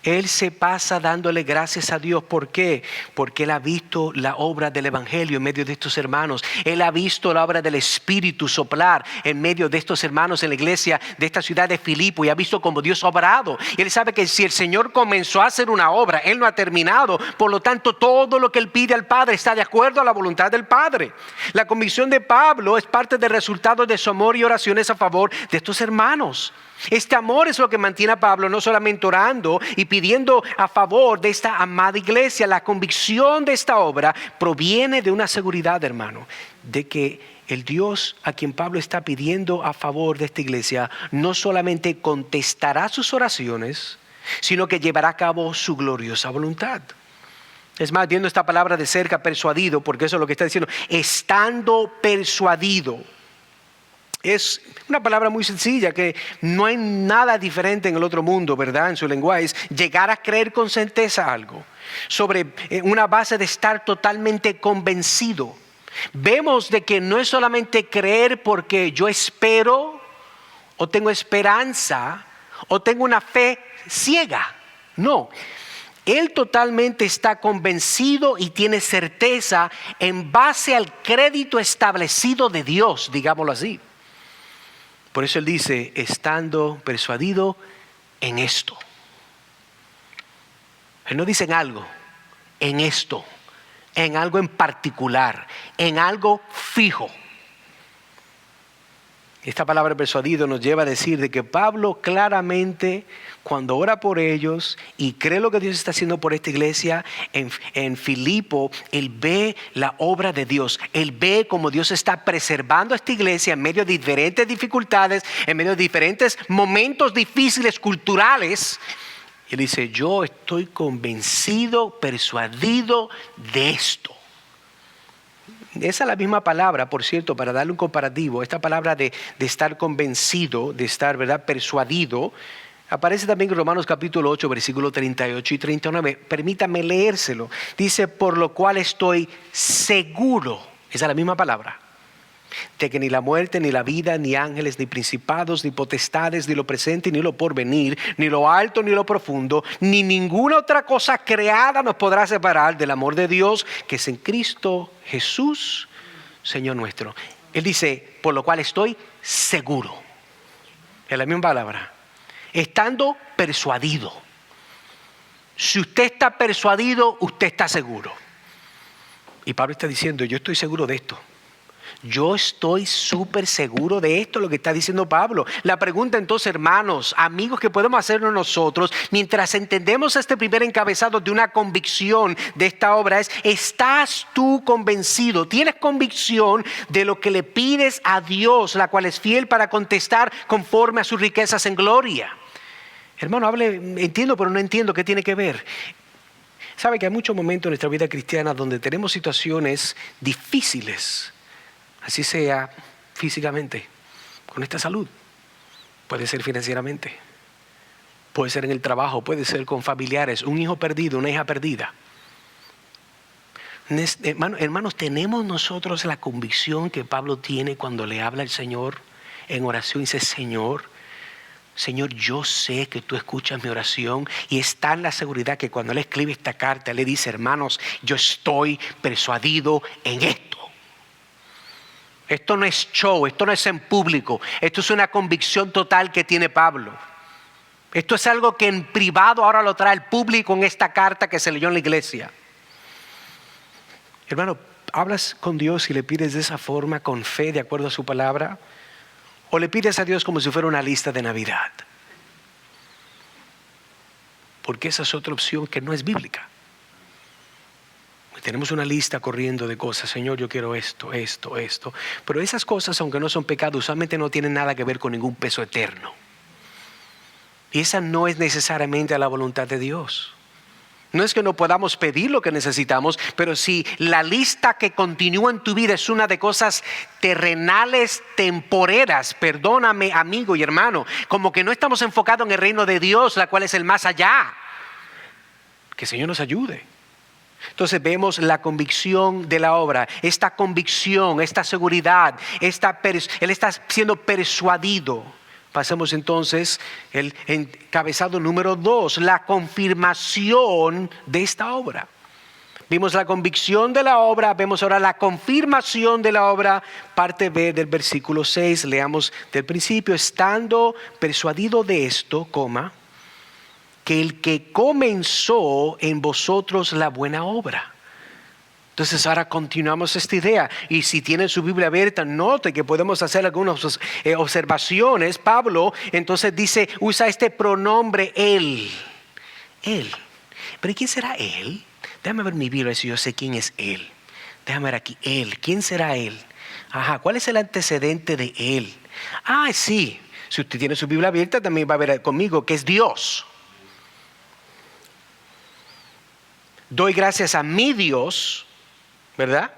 Él se pasa dándole gracias a Dios. ¿Por qué? Porque él ha visto la obra del evangelio en medio de estos hermanos. Él ha visto la obra del Espíritu soplar en medio de estos hermanos en la iglesia de esta ciudad de Filipo, y ha visto cómo Dios ha obrado. Y él sabe que si el Señor comenzó a hacer una obra, Él no ha terminado. Por lo tanto, todo lo que Él pide al Padre está de acuerdo a la voluntad del Padre. La convicción de Pablo es parte del resultado de su amor y oraciones a favor de estos hermanos. Este amor es lo que mantiene a Pablo no solamente orando y pidiendo a favor de esta amada iglesia. La convicción de esta obra proviene de una seguridad, hermano, de que el Dios a quien Pablo está pidiendo a favor de esta iglesia no solamente contestará sus oraciones, sino que llevará a cabo su gloriosa voluntad. Es más, viendo esta palabra de cerca, persuadido, porque eso es lo que está diciendo, estando persuadido. Es una palabra muy sencilla, que no hay nada diferente en el otro mundo, ¿verdad? En su lenguaje es llegar a creer con certeza algo, sobre una base de estar totalmente convencido. Vemos de que no es solamente creer porque yo espero, o tengo esperanza, o tengo una fe ciega. No, él totalmente está convencido y tiene certeza en base al crédito establecido de Dios, digámoslo así. Por eso él dice, estando persuadido en esto. Él no dice en algo, en esto, en algo en particular, en algo fijo. Esta palabra persuadido nos lleva a decir de que Pablo claramente, cuando ora por ellos y cree lo que Dios está haciendo por esta iglesia en Filipo, él ve la obra de Dios. Él ve cómo Dios está preservando a esta iglesia en medio de diferentes dificultades, en medio de diferentes momentos difíciles culturales. Él dice, yo estoy convencido, persuadido de esto. Esa es la misma palabra, por cierto, para darle un comparativo. Esta palabra de estar convencido, de estar, ¿verdad?, persuadido, aparece también en Romanos capítulo 8, versículos 38 y 39. Permítame leérselo. Dice, por lo cual estoy seguro, esa es la misma palabra, de que ni la muerte, ni la vida, ni ángeles, ni principados, ni potestades, ni lo presente, ni lo porvenir, ni lo alto, ni lo profundo, ni ninguna otra cosa creada nos podrá separar del amor de Dios que es en Cristo Jesús, Señor nuestro. Él dice, por lo cual estoy seguro. Es la misma palabra. Estando persuadido. Si usted está persuadido, usted está seguro. Y Pablo está diciendo, yo estoy seguro de esto. Yo estoy súper seguro de esto, lo que está diciendo Pablo. La pregunta entonces, hermanos, amigos, que podemos hacernos nosotros mientras entendemos este primer encabezado de una convicción de esta obra es, ¿estás tú convencido? ¿Tienes convicción de lo que le pides a Dios, la cual es fiel para contestar conforme a sus riquezas en gloria? Hermano, entiendo, pero no entiendo qué tiene que ver. Sabe que hay muchos momentos en nuestra vida cristiana donde tenemos situaciones difíciles. Así sea físicamente, con esta salud, puede ser financieramente, puede ser en el trabajo, puede ser con familiares, un hijo perdido, una hija perdida. Hermanos, tenemos nosotros la convicción que Pablo tiene cuando le habla al Señor en oración y dice, Señor, yo sé que tú escuchas mi oración, y está en la seguridad que cuando él escribe esta carta, él le dice, hermanos, yo estoy persuadido en esto. Esto no es show, esto no es en público, esto es una convicción total que tiene Pablo. Esto es algo que en privado ahora lo trae al público en esta carta que se leyó en la iglesia. Hermano, ¿hablas con Dios y le pides de esa forma, con fe, de acuerdo a su palabra? ¿O le pides a Dios como si fuera una lista de Navidad? Porque esa es otra opción que no es bíblica. Tenemos una lista corriendo de cosas. Señor, yo quiero esto, esto, esto. Pero esas cosas, aunque no son pecados, usualmente no tienen nada que ver con ningún peso eterno. Y esa no es necesariamente la voluntad de Dios. No es que no podamos pedir lo que necesitamos, pero si la lista que continúa en tu vida es una de cosas terrenales, temporeras, perdóname, amigo y hermano, como que no estamos enfocados en el reino de Dios, la cual es el más allá. Que el Señor nos ayude. Entonces vemos la convicción de la obra, esta convicción, esta seguridad, él está siendo persuadido. Pasemos entonces el encabezado número 2, la confirmación de esta obra. Vimos la convicción de la obra, vemos ahora la confirmación de la obra, parte B del versículo 6, leamos del principio, estando persuadido de esto, que el que comenzó en vosotros la buena obra. Entonces ahora continuamos esta idea y si tienen su Biblia abierta, note que podemos hacer algunas observaciones. Pablo entonces usa este pronombre él. ¿Pero quién será él? Déjame ver mi Biblia si yo sé quién es él. Déjame ver aquí, él. ¿Quién será él? ¿Cuál es el antecedente de él? Sí, si usted tiene su Biblia abierta también va a ver conmigo que es Dios. Doy gracias a mi Dios, ¿verdad?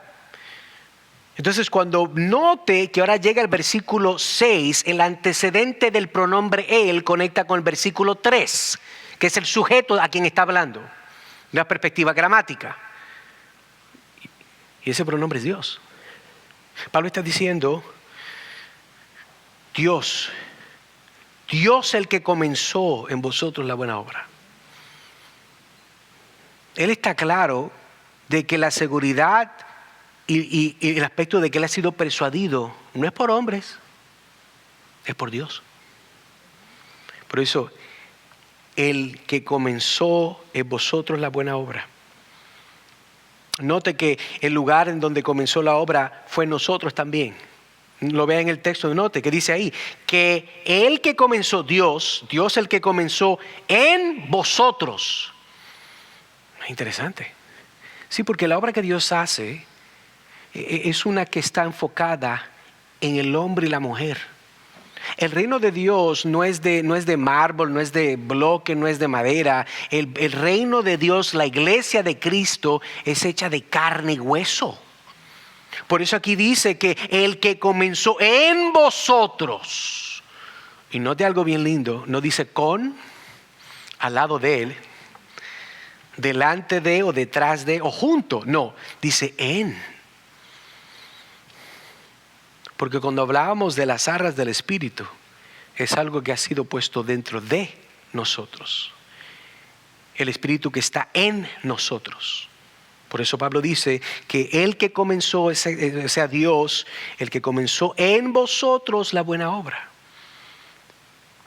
Entonces cuando note que ahora llega el versículo 6, el antecedente del pronombre él conecta con el versículo 3, que es el sujeto a quien está hablando, de una perspectiva gramática. Y ese pronombre es Dios. Pablo está diciendo, Dios el que comenzó en vosotros la buena obra. Él está claro de que la seguridad y el aspecto de que él ha sido persuadido no es por hombres, es por Dios. Por eso, el que comenzó en vosotros la buena obra. Note que el lugar en donde comenzó la obra fue en nosotros también. Lo vea en el texto, note que dice ahí que el que comenzó, Dios el que comenzó en vosotros. Interesante. Sí, porque la obra que Dios hace es una que está enfocada en el hombre y la mujer. El reino de Dios no es de mármol, no es de bloque, no es de madera. El reino de Dios, la iglesia de Cristo, es hecha de carne y hueso. Por eso aquí dice que el que comenzó en vosotros, y note algo bien lindo, no dice con, al lado de él, delante de o detrás de o junto, no, dice en. Porque cuando hablábamos de las arras del Espíritu, es algo que ha sido puesto dentro de nosotros. El Espíritu que está en nosotros. Por eso Pablo dice que el que comenzó, sea Dios, el que comenzó en vosotros la buena obra.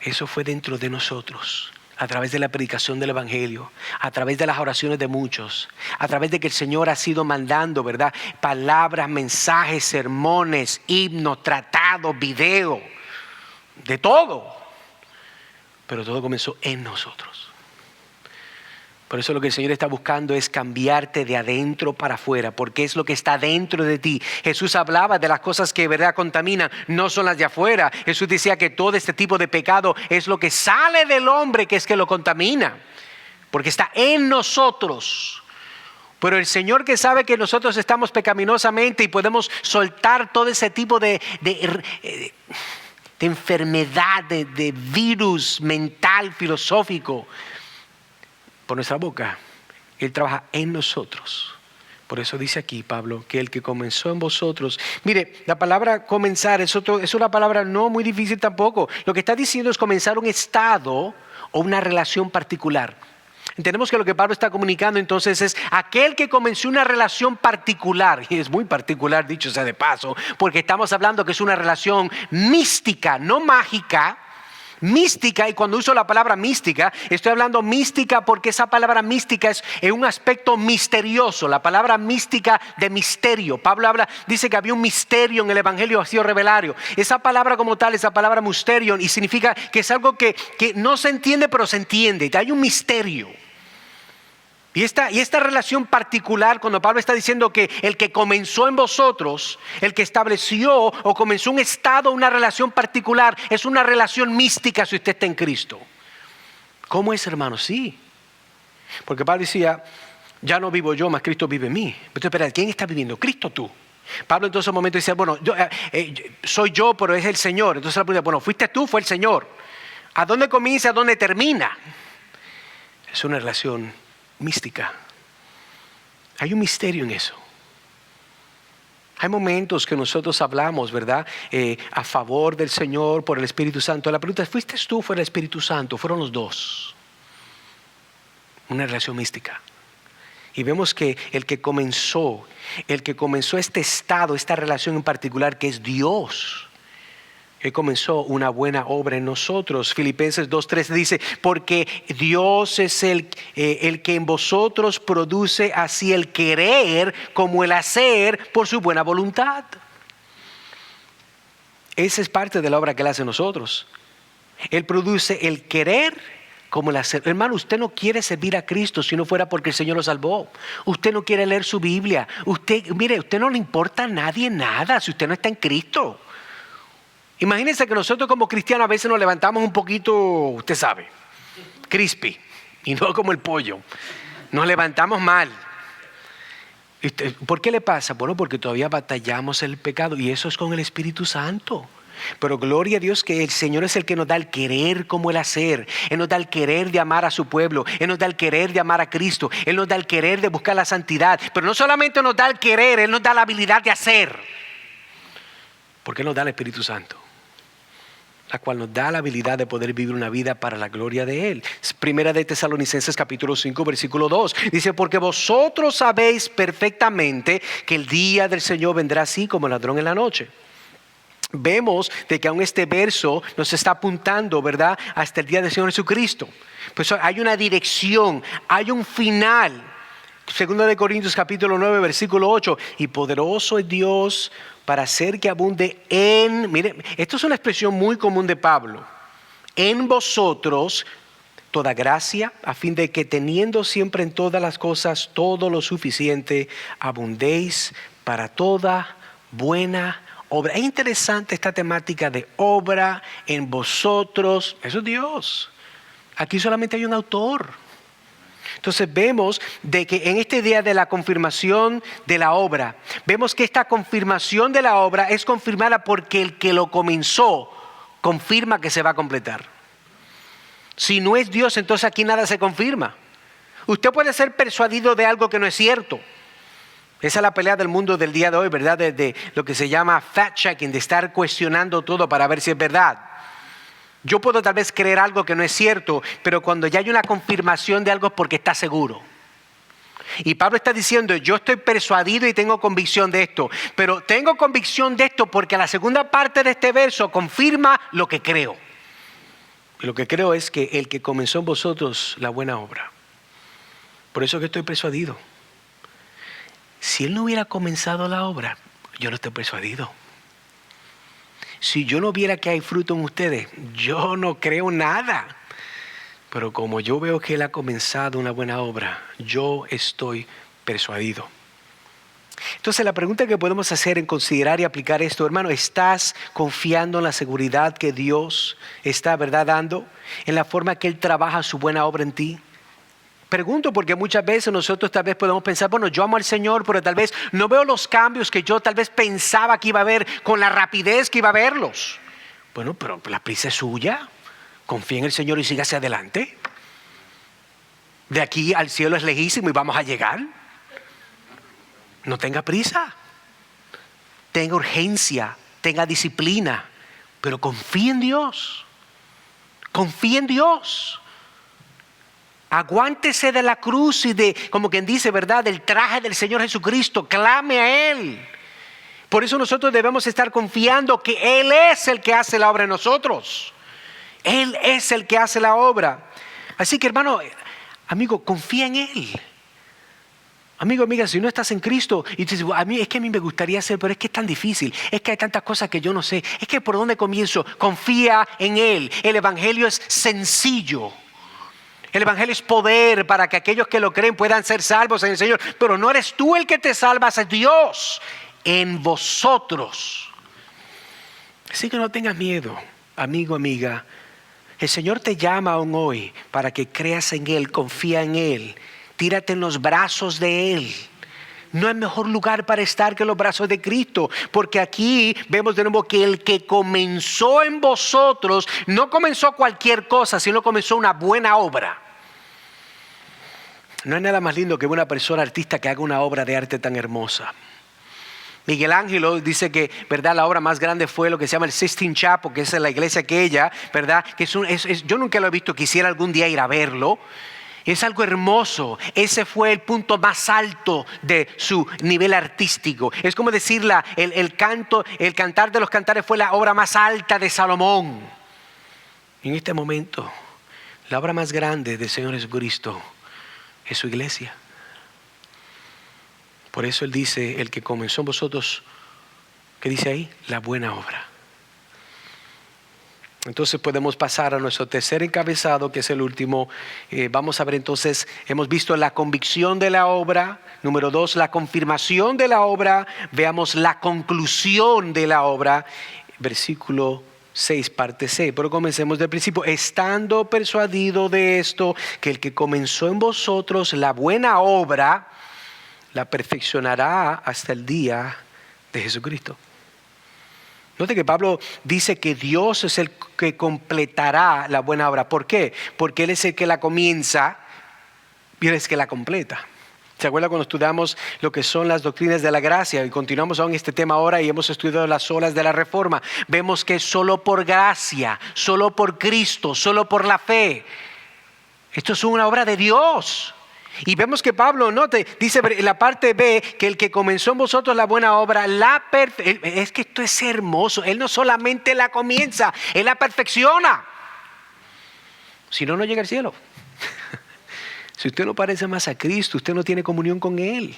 Eso fue dentro de nosotros. A través de la predicación del Evangelio, a través de las oraciones de muchos, a través de que el Señor ha sido mandando, ¿verdad? Palabras, mensajes, sermones, himnos, tratados, video, de todo. Pero todo comenzó en nosotros. Por eso lo que el Señor está buscando es cambiarte de adentro para afuera, porque es lo que está dentro de ti. Jesús hablaba de las cosas que verdad contaminan, no son las de afuera. Jesús decía que todo este tipo de pecado es lo que sale del hombre que es que lo contamina, porque está en nosotros. Pero el Señor que sabe que nosotros estamos pecaminosamente y podemos soltar todo ese tipo de enfermedad, de virus mental, filosófico, por nuestra boca, Él trabaja en nosotros. Por eso dice aquí Pablo que el que comenzó en vosotros. Mire, la palabra comenzar es una palabra no muy difícil tampoco. Lo que está diciendo es comenzar un estado o una relación particular. Entendemos que lo que Pablo está comunicando entonces es aquel que comenzó una relación particular. Y es muy particular, dicho sea de paso, porque estamos hablando que es una relación mística, no mágica, Mística, y cuando uso la palabra mística, estoy hablando mística porque esa palabra mística es un aspecto misterioso. La palabra mística de misterio. Pablo dice que había un misterio en el evangelio vacío revelario. Esa palabra como tal, esa palabra mysterion, y significa que es algo que no se entiende, pero se entiende. Hay un misterio. Y esta relación particular, cuando Pablo está diciendo que el que comenzó en vosotros, el que estableció o comenzó un estado, una relación particular, es una relación mística si usted está en Cristo. ¿Cómo es, hermano? Sí. Porque Pablo decía, ya no vivo yo, mas Cristo vive en mí. Entonces, espera, ¿quién está viviendo? Cristo, tú. Pablo en todo ese momento decía, bueno, soy yo, pero es el Señor. Entonces la pregunta, bueno, fuiste tú, fue el Señor. ¿A dónde comienza, a dónde termina? Es una relación mística. Hay un misterio en eso. Hay momentos que nosotros hablamos, ¿verdad? A favor del Señor por el Espíritu Santo. La pregunta es, ¿fuiste tú o fue el Espíritu Santo? Fueron los dos. Una relación mística. Y vemos que el que comenzó este estado, esta relación en particular, que es Dios, Él comenzó una buena obra en nosotros. Filipenses 2:13 dice, porque Dios es el que en vosotros produce así el querer como el hacer por su buena voluntad. Esa es parte de la obra que Él hace en nosotros. Él produce el querer como el hacer. Hermano, usted no quiere servir a Cristo si no fuera porque el Señor lo salvó. Usted no quiere leer su Biblia. Usted no le importa a nadie nada si usted no está en Cristo. Imagínense que nosotros como cristianos a veces nos levantamos un poquito, usted sabe, crispy, y no como el pollo. Nos levantamos mal. ¿Por qué le pasa? Bueno, porque todavía batallamos el pecado y eso es con el Espíritu Santo. Pero gloria a Dios que el Señor es el que nos da el querer como el hacer. Él nos da el querer de amar a su pueblo. Él nos da el querer de amar a Cristo. Él nos da el querer de buscar la santidad. Pero no solamente nos da el querer, Él nos da la habilidad de hacer. Porque Él nos da el Espíritu Santo, la cual nos da la habilidad de poder vivir una vida para la gloria de Él. Primera de Tesalonicenses capítulo 5 versículo 2. Dice, porque vosotros sabéis perfectamente que el día del Señor vendrá así como ladrón en la noche. Vemos de que aún este verso nos está apuntando, ¿verdad?, hasta el día del Señor Jesucristo. Pues hay una dirección, hay un final. Segunda de Corintios capítulo 9 versículo 8. Y poderoso es Dios para hacer que abunde mire, esto es una expresión muy común de Pablo, en vosotros toda gracia, a fin de que teniendo siempre en todas las cosas todo lo suficiente, abundéis para toda buena obra. Es interesante esta temática de obra en vosotros. Eso es Dios. Aquí solamente hay un autor. Entonces vemos de que en este día de la confirmación de la obra, vemos que esta confirmación de la obra es confirmada porque el que lo comenzó confirma que se va a completar. Si no es Dios, entonces aquí nada se confirma. Usted puede ser persuadido de algo que no es cierto. Esa es la pelea del mundo del día de hoy, ¿verdad? De lo que se llama fact-checking, de estar cuestionando todo para ver si es verdad. Yo puedo tal vez creer algo que no es cierto, pero cuando ya hay una confirmación de algo es porque está seguro. Y Pablo está diciendo, yo estoy persuadido y tengo convicción de esto, pero tengo convicción de esto porque la segunda parte de este verso confirma lo que creo. Y lo que creo es que el que comenzó en vosotros la buena obra. Por eso que estoy persuadido. Si Él no hubiera comenzado la obra, yo no estoy persuadido. Si yo no viera que hay fruto en ustedes, yo no creo nada. Pero como yo veo que Él ha comenzado una buena obra, yo estoy persuadido. Entonces la pregunta que podemos hacer en considerar y aplicar esto, hermano, ¿estás confiando en la seguridad que Dios está, verdad, dando? En la forma que Él trabaja su buena obra en ti. Pregunto porque muchas veces nosotros tal vez podemos pensar, bueno, yo amo al Señor, pero tal vez no veo los cambios que yo tal vez pensaba que iba a haber con la rapidez que iba a verlos. Bueno, pero la prisa es suya. Confía en el Señor y siga hacia adelante. De aquí al cielo es lejísimo y vamos a llegar. No tenga prisa. Tenga urgencia, tenga disciplina, pero confía en Dios. Confía en Dios. Aguántese de la cruz y de, como quien dice, ¿verdad?, del traje del Señor Jesucristo. Clame a Él. Por eso nosotros debemos estar confiando que Él es el que hace la obra en nosotros. Él es el que hace la obra. Así que, hermano, amigo, confía en Él. Amigo, amiga, si no estás en Cristo y tú dices, a mí me gustaría hacer, pero es que es tan difícil, es que hay tantas cosas que yo no sé, es que ¿por dónde comienzo? Confía en Él. El Evangelio es sencillo. El Evangelio es poder para que aquellos que lo creen puedan ser salvos en el Señor. Pero no eres tú el que te salvas, es Dios en vosotros. Así que no tengas miedo, amigo, amiga. El Señor te llama aún hoy para que creas en Él, confía en Él. Tírate en los brazos de Él. No hay mejor lugar para estar que los brazos de Cristo. Porque aquí vemos de nuevo que el que comenzó en vosotros, no comenzó cualquier cosa, sino comenzó una buena obra. No hay nada más lindo que una persona artista que haga una obra de arte tan hermosa. Miguel Ángel dice que, ¿verdad?, la obra más grande fue lo que se llama el Sistine Chapel, que es la iglesia aquella, ¿verdad? Que yo nunca lo he visto, quisiera algún día ir a verlo. Es algo hermoso. Ese fue el punto más alto de su nivel artístico. Es como decir, el cantar de los cantares fue la obra más alta de Salomón. Y en este momento, la obra más grande del Señor Jesucristo es su iglesia. Por eso Él dice, el que comenzó en vosotros, ¿qué dice ahí? La buena obra. Entonces podemos pasar a nuestro tercer encabezado, que es el último. Vamos a ver entonces, hemos visto la convicción de la obra. Número 2, la confirmación de la obra. Veamos la conclusión de la obra. Versículo 6, parte C. Pero comencemos del principio. Estando persuadido de esto, que el que comenzó en vosotros la buena obra, la perfeccionará hasta el día de Jesucristo. Note que Pablo dice que Dios es el que completará la buena obra. ¿Por qué? Porque Él es el que la comienza y Él es el que la completa. ¿Se acuerda cuando estudiamos lo que son las doctrinas de la gracia? Y continuamos aún este tema ahora y hemos estudiado las olas de la reforma. Vemos que es solo por gracia, solo por Cristo, solo por la fe. Esto es una obra de Dios. Y vemos que Pablo, note, dice en la parte B, que el que comenzó en vosotros la buena obra, es que esto es hermoso. Él no solamente la comienza, Él la perfecciona. Si no, no llega al cielo. Si usted no parece más a Cristo, usted no tiene comunión con Él.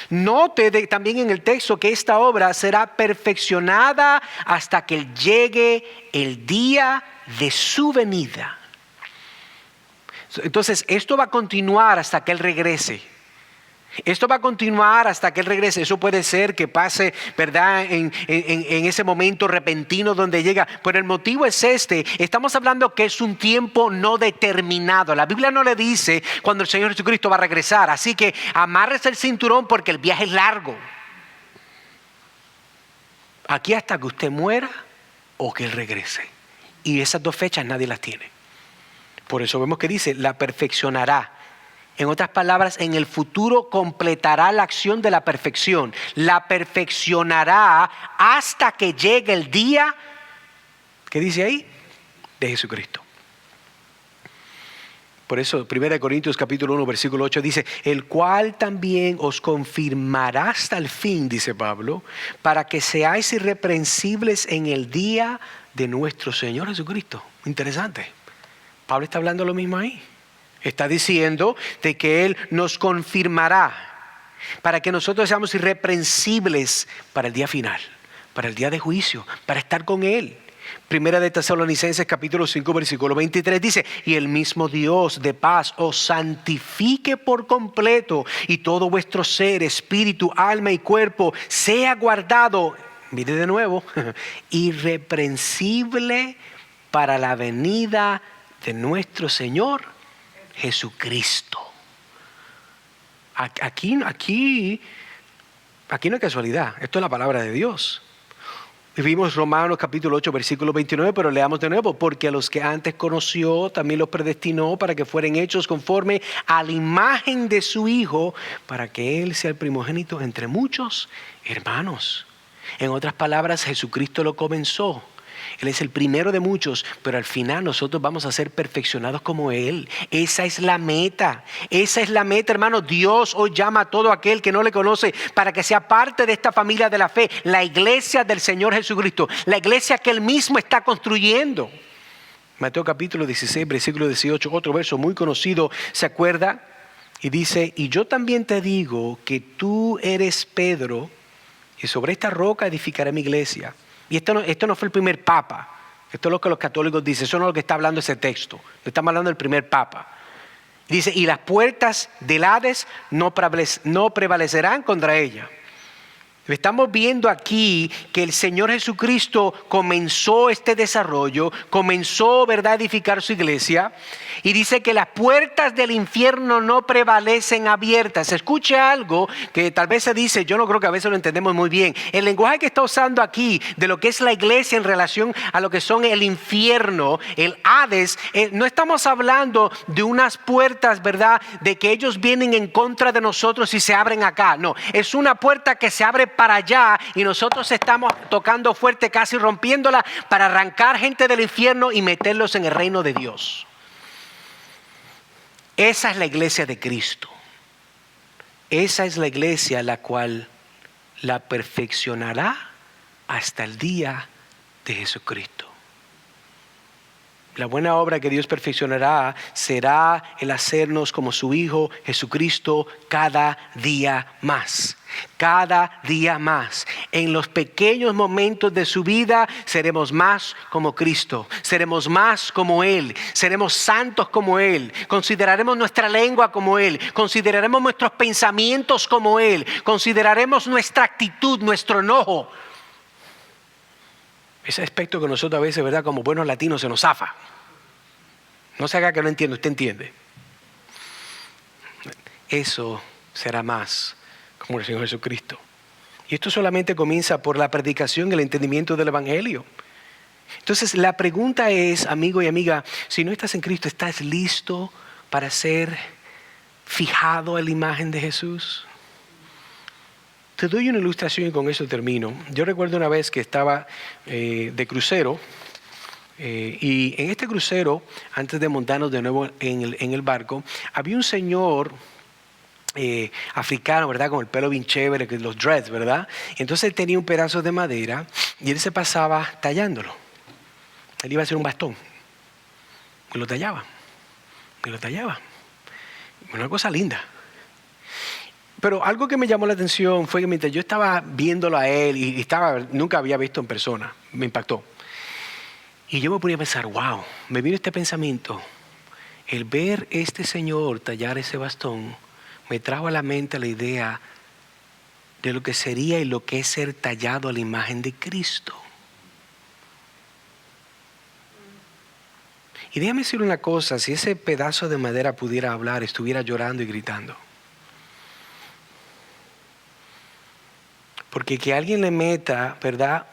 Note también en el texto que esta obra será perfeccionada hasta que llegue el día de su venida. Entonces, esto va a continuar hasta que Él regrese. Esto va a continuar hasta que Él regrese. Eso puede ser que pase, ¿verdad?, en ese momento repentino donde llega. Pero el motivo es este. Estamos hablando que es un tiempo no determinado. La Biblia no le dice cuando el Señor Jesucristo va a regresar. Así que amárrese el cinturón porque el viaje es largo. Aquí hasta que usted muera o que Él regrese. Y esas dos fechas nadie las tiene. Por eso vemos que dice, la perfeccionará. En otras palabras, en el futuro completará la acción de la perfección. La perfeccionará hasta que llegue el día, ¿qué dice ahí? De Jesucristo. Por eso, 1 Corintios capítulo 1, versículo 8 dice, el cual también os confirmará hasta el fin, dice Pablo, para que seáis irreprensibles en el día de nuestro Señor Jesucristo. Interesante. Pablo está hablando lo mismo ahí. Está diciendo de que Él nos confirmará para que nosotros seamos irreprensibles para el día final, para el día de juicio, para estar con Él. Primera de Tesalonicenses capítulo 5 versículo 23 dice, y el mismo Dios de paz os santifique por completo y todo vuestro ser, espíritu, alma y cuerpo sea guardado, mire de nuevo, irreprensible para la venida de nuestro Señor Jesucristo. Aquí no hay casualidad. Esto es la palabra de Dios. Vimos Romanos capítulo 8 versículo 29, pero leamos de nuevo. Porque a los que antes conoció también los predestinó para que fueran hechos conforme a la imagen de su Hijo, para que Él sea el primogénito entre muchos hermanos. En otras palabras, Jesucristo lo comenzó. Él es el primero de muchos, pero al final nosotros vamos a ser perfeccionados como Él. Esa es la meta. Esa es la meta, hermano. Dios hoy llama a todo aquel que no le conoce para que sea parte de esta familia de la fe. La iglesia del Señor Jesucristo. La iglesia que Él mismo está construyendo. Mateo capítulo 16, versículo 18, otro verso muy conocido, ¿se acuerda? Y dice, y yo también te digo que tú eres Pedro, y sobre esta roca edificaré mi iglesia. Y esto no fue el primer papa, esto es lo que los católicos dicen, eso no es lo que está hablando ese texto, estamos hablando del primer papa. Dice, y las puertas del Hades no prevalecerán contra ella. Estamos viendo aquí que el Señor Jesucristo comenzó este desarrollo, comenzó, ¿verdad?, a edificar su iglesia, y dice que las puertas del infierno no prevalecen abiertas. Escuche algo que tal vez se dice, yo no creo que a veces lo entendemos muy bien. El lenguaje que está usando aquí de lo que es la iglesia en relación a lo que son el infierno, el Hades, no estamos hablando de unas puertas, ¿verdad?, de que ellos vienen en contra de nosotros y se abren acá. No, es una puerta que se abre para allá y nosotros estamos tocando fuerte, casi rompiéndola, para arrancar gente del infierno y meterlos en el reino de Dios. Esa es la iglesia de Cristo. Esa es la iglesia la cual la perfeccionará hasta el día de Jesucristo. La buena obra que Dios perfeccionará será el hacernos como su Hijo Jesucristo cada día más. Cada día más. En los pequeños momentos de su vida seremos más como Cristo. Seremos más como Él. Seremos santos como Él. Consideraremos nuestra lengua como Él. Consideraremos nuestros pensamientos como Él. Consideraremos nuestra actitud, nuestro enojo. Ese aspecto que nosotros a veces, ¿verdad?, como buenos latinos se nos zafa. No se haga que no entienda, usted entiende. Eso será más como el Señor Jesucristo. Y esto solamente comienza por la predicación y el entendimiento del Evangelio. Entonces la pregunta es, amigo y amiga, si no estás en Cristo, ¿estás listo para ser fijado a la imagen de Jesús? Te doy una ilustración y con eso termino. Yo recuerdo una vez que estaba de crucero y en este crucero, antes de montarnos de nuevo en el barco, había un señor africano, ¿verdad?, con el pelo bien chévere, los dreads, ¿verdad? Entonces él tenía un pedazo de madera y él se pasaba tallándolo. Él iba a hacer un bastón y lo tallaba, y lo tallaba. Una cosa linda. Pero algo que me llamó la atención fue que mientras yo estaba viéndolo a él y nunca había visto en persona, me impactó. Y yo me ponía a pensar, wow, me vino este pensamiento. El ver este señor tallar ese bastón me trajo a la mente la idea de lo que sería y lo que es ser tallado a la imagen de Cristo. Y déjame decir una cosa, si ese pedazo de madera pudiera hablar, estuviera llorando y gritando. Porque que alguien le meta, ¿verdad?,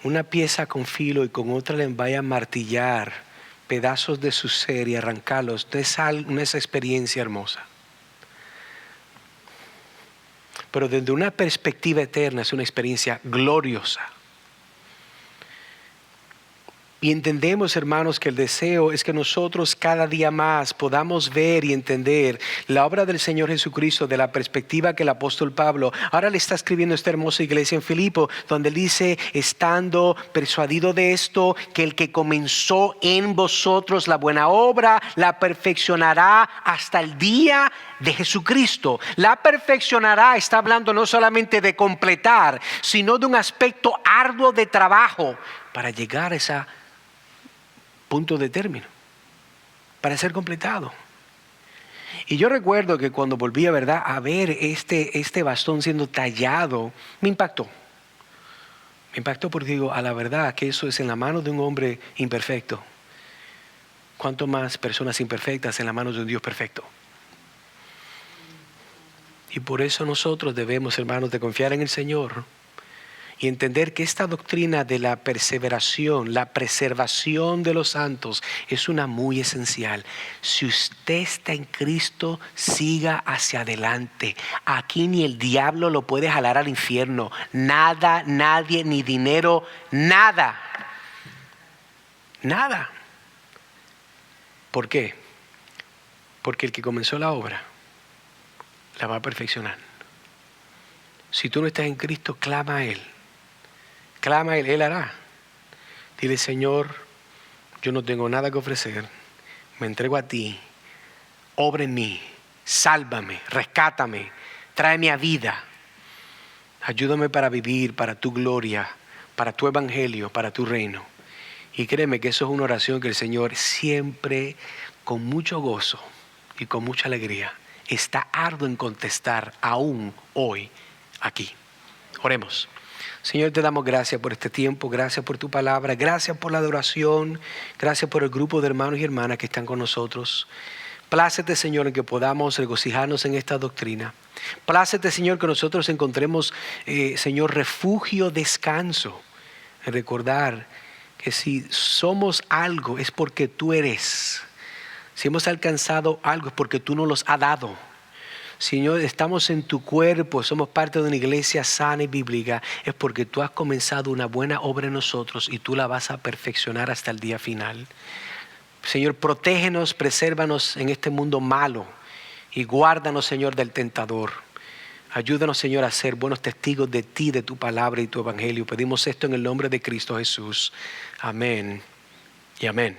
una pieza con filo y con otra le vaya a martillar pedazos de su ser y arrancarlos, no es experiencia hermosa. Pero desde una perspectiva eterna es una experiencia gloriosa. Y entendemos, hermanos, que el deseo es que nosotros cada día más podamos ver y entender la obra del Señor Jesucristo de la perspectiva que el apóstol Pablo ahora le está escribiendo a esta hermosa iglesia en Filipo, donde él dice, estando persuadido de esto, que el que comenzó en vosotros la buena obra, la perfeccionará hasta el día de Jesucristo. La perfeccionará está hablando no solamente de completar, sino de un aspecto arduo de trabajo para llegar a esa punto de término, para ser completado. Y yo recuerdo que cuando volví, ¿verdad?, a ver este bastón siendo tallado, me impactó. Me impactó porque digo, a la verdad que eso es en la mano de un hombre imperfecto. ¿Cuánto más personas imperfectas en la mano de un Dios perfecto? Y por eso nosotros debemos, hermanos, de confiar en el Señor y entender que esta doctrina de la perseveración, la preservación de los santos es una muy esencial. Si usted está en Cristo, siga hacia adelante. Aquí ni el diablo lo puede jalar al infierno. Nada, nadie, ni dinero, nada. Nada. ¿Por qué? Porque el que comenzó la obra la va a perfeccionar. Si tú no estás en Cristo, clama a Él. Clama a Él, Él hará. Dile, Señor, yo no tengo nada que ofrecer, me entrego a ti, obra en mí, sálvame, rescátame, tráeme a vida. Ayúdame para vivir para tu gloria, para tu evangelio, para tu reino. Y créeme que eso es una oración que el Señor siempre, con mucho gozo y con mucha alegría, está arduo en contestar aún hoy aquí. Oremos. Señor, te damos gracias por este tiempo, gracias por tu palabra, gracias por la adoración, gracias por el grupo de hermanos y hermanas que están con nosotros. Plácete, Señor, en que podamos regocijarnos en esta doctrina. Plácete, Señor, que nosotros encontremos, Señor, refugio, descanso, en recordar que si somos algo es porque tú eres. Si hemos alcanzado algo es porque tú nos los has dado. Señor, estamos en tu cuerpo, somos parte de una iglesia sana y bíblica, es porque tú has comenzado una buena obra en nosotros y tú la vas a perfeccionar hasta el día final. Señor, protégenos, presérvanos en este mundo malo y guárdanos, Señor, del tentador. Ayúdanos, Señor, a ser buenos testigos de ti, de tu palabra y tu evangelio. Pedimos esto en el nombre de Cristo Jesús. Amén y amén.